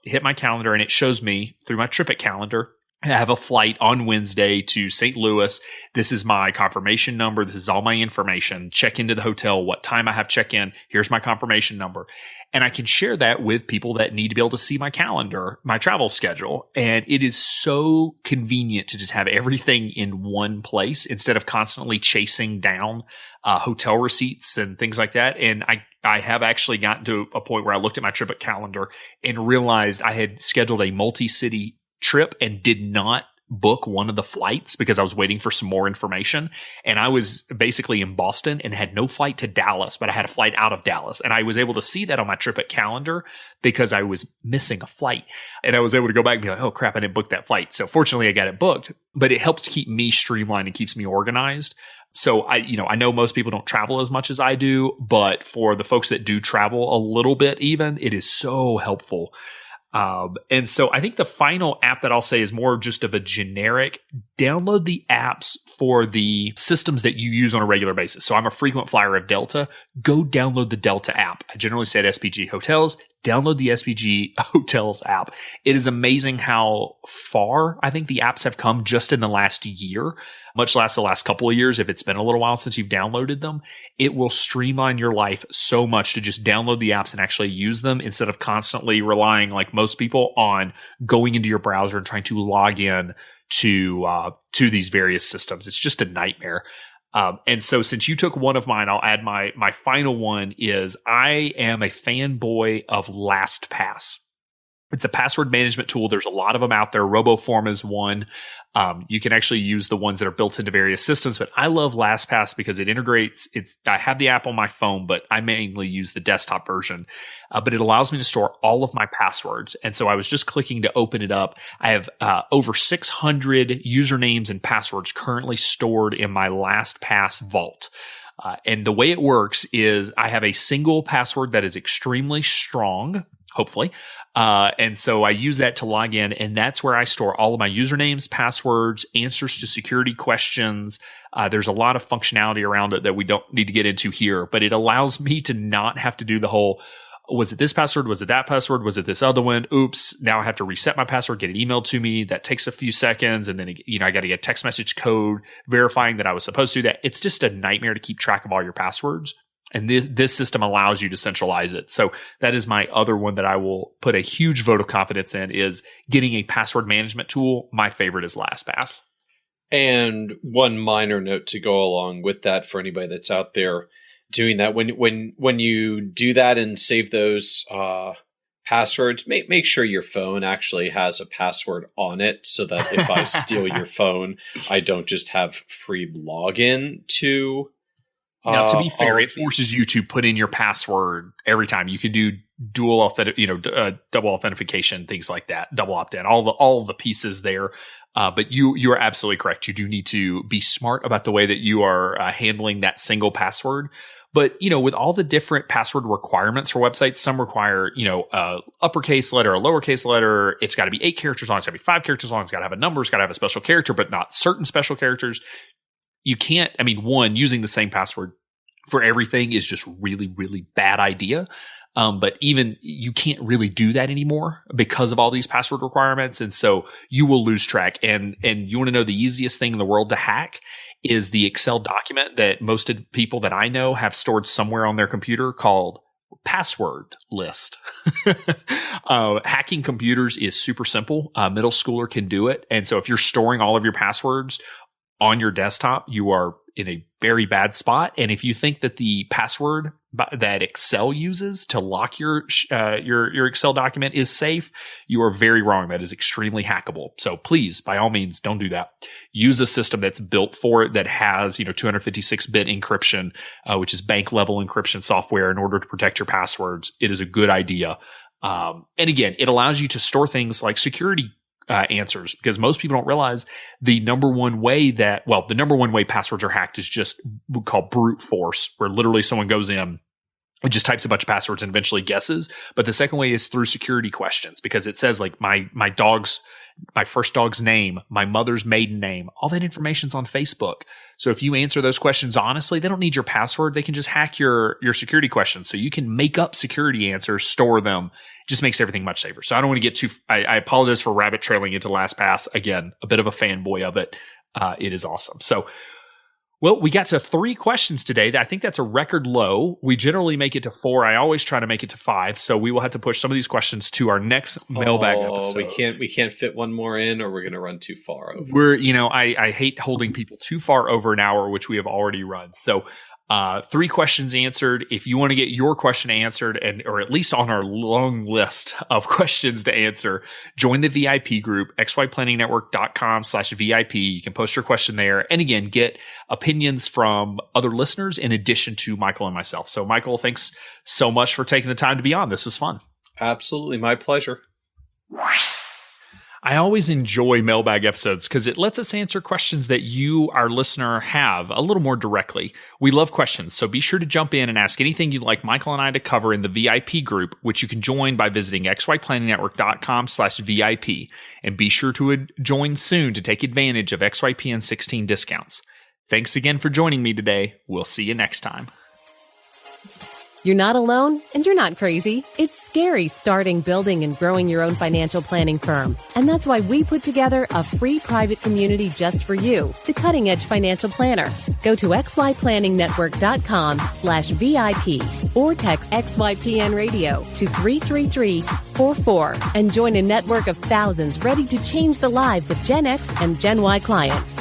hit my calendar, and it shows me through my TripIt calendar, I have a flight on Wednesday to St. Louis. This is my confirmation number. This is all my information. Check into the hotel, what time I have check-in. Here's my confirmation number. And I can share that with people that need to be able to see my calendar, my travel schedule. And it is so convenient to just have everything in one place instead of constantly chasing down hotel receipts and things like that. And I have actually gotten to a point where I looked at my TripIt calendar and realized I had scheduled a multi-city trip and did not book one of the flights because I was waiting for some more information. And I was basically in Boston and had no flight to Dallas, but I had a flight out of Dallas. And I was able to see that on my TripIt calendar because I was missing a flight. And I was able to go back and be like, oh crap, I didn't book that flight. So fortunately I got it booked, but it helps keep me streamlined and keeps me organized. So I know most people don't travel as much as I do, but for the folks that do travel a little bit even, it is so helpful. And so I think the final app that I'll say is more just of a generic, download the apps for the systems that you use on a regular basis. So I'm a frequent flyer of Delta. Go download the Delta app. I generally say at SPG Hotels, download the SPG Hotels app. It is amazing how far I think the apps have come just in the last year, much less the last couple of years. If it's been a little while since you've downloaded them, it will streamline your life so much to just download the apps and actually use them instead of constantly relying, like most people, on going into your browser and trying to log in to these various systems. It's just a nightmare. And so since you took one of mine, I'll add my final one is I am a fanboy of LastPass. It's a password management tool. There's a lot of them out there. RoboForm is one. You can actually use the ones that are built into various systems, but I love LastPass because it integrates. I have the app on my phone, but I mainly use the desktop version. But it allows me to store all of my passwords. And so I was just clicking to open it up. I have over 600 usernames and passwords currently stored in my LastPass vault. And the way it works is I have a single password that is extremely strong, hopefully. And so I use that to log in, and that's where I store all of my usernames, passwords, answers to security questions. There's a lot of functionality around it that we don't need to get into here, but it allows me to not have to do the whole, was it this password? Was it that password? Was it this other one? Oops. Now I have to reset my password, get it emailed to me. That takes a few seconds. And then, I got to get text message code verifying that I was supposed to do that. It's just a nightmare to keep track of all your passwords. And this system allows you to centralize it. So that is my other one that I will put a huge vote of confidence in, is getting a password management tool. My favorite is LastPass. And one minor note to go along with that for anybody that's out there doing that, when you do that and save those passwords, make sure your phone actually has a password on it, so that if I steal your phone, I don't just have free login to. Now, to be fair, it forces you to put in your password every time. You can do double authentication, things like that, double opt-in, all the pieces there. But you are absolutely correct. You do need to be smart about the way that you are handling that single password. But, with all the different password requirements for websites, some require, a uppercase letter, a lowercase letter. It's got to be 8 characters long. It's got to be 5 characters long. It's got to have a number. It's got to have a special character, but not certain special characters. You can't, using the same password for everything is just really, really bad idea. But even you can't really do that anymore because of all these password requirements. And so you will lose track. And you want to know the easiest thing in the world to hack is the Excel document that most of the people that I know have stored somewhere on their computer called password list. Hacking computers is super simple. Middle schooler can do it. And so if you're storing all of your passwords on your desktop, you are in a very bad spot. And if you think that the password that Excel uses to lock your Excel document is safe, you are very wrong. That is extremely hackable. So please, by all means, don't do that. Use a system that's built for it, that has 256-bit encryption, which is bank level encryption software, in order to protect your passwords. It is a good idea. And again, it allows you to store things like security answers, because most people don't realize the number one way passwords are hacked is just what we call brute force, where literally someone goes in and just types a bunch of passwords and eventually guesses. But the second way is through security questions, because it says like my first dog's name, my mother's maiden name, all that information's on Facebook. So if you answer those questions honestly, they don't need your password. They can just hack your security questions. So you can make up security answers, store them. It just makes everything much safer. So I don't want to get I apologize for rabbit trailing into LastPass. Again, a bit of a fanboy of it. It is awesome. So, well, we got to 3 questions today. I think that's a record low. We generally make it to 4. I always try to make it to 5. So we will have to push some of these questions to our next mailbag episode. We can't fit one more in, or we're going to run too far over. I hate holding people too far over an hour, which we have already run. So 3 questions answered. If you want to get your question answered, or at least on our long list of questions to answer, join the VIP group, XYPlanningnetwork.com/VIP. You can post your question there. And again, get opinions from other listeners in addition to Michael and myself. So Michael, thanks so much for taking the time to be on. This was fun. Absolutely. My pleasure. I always enjoy mailbag episodes because it lets us answer questions that you, our listener, have a little more directly. We love questions, so be sure to jump in and ask anything you'd like Michael and I to cover in the VIP group, which you can join by visiting xyplanningnetwork.com/VIP. And be sure to join soon to take advantage of XYPN 16 discounts. Thanks again for joining me today. We'll see you next time. You're not alone, and you're not crazy. It's scary starting, building, and growing your own financial planning firm. And that's why we put together a free private community just for you, the Cutting Edge Financial Planner. Go to xyplanningnetwork.com/VIP or text XYPN Radio to 33344 and join a network of thousands ready to change the lives of Gen X and Gen Y clients.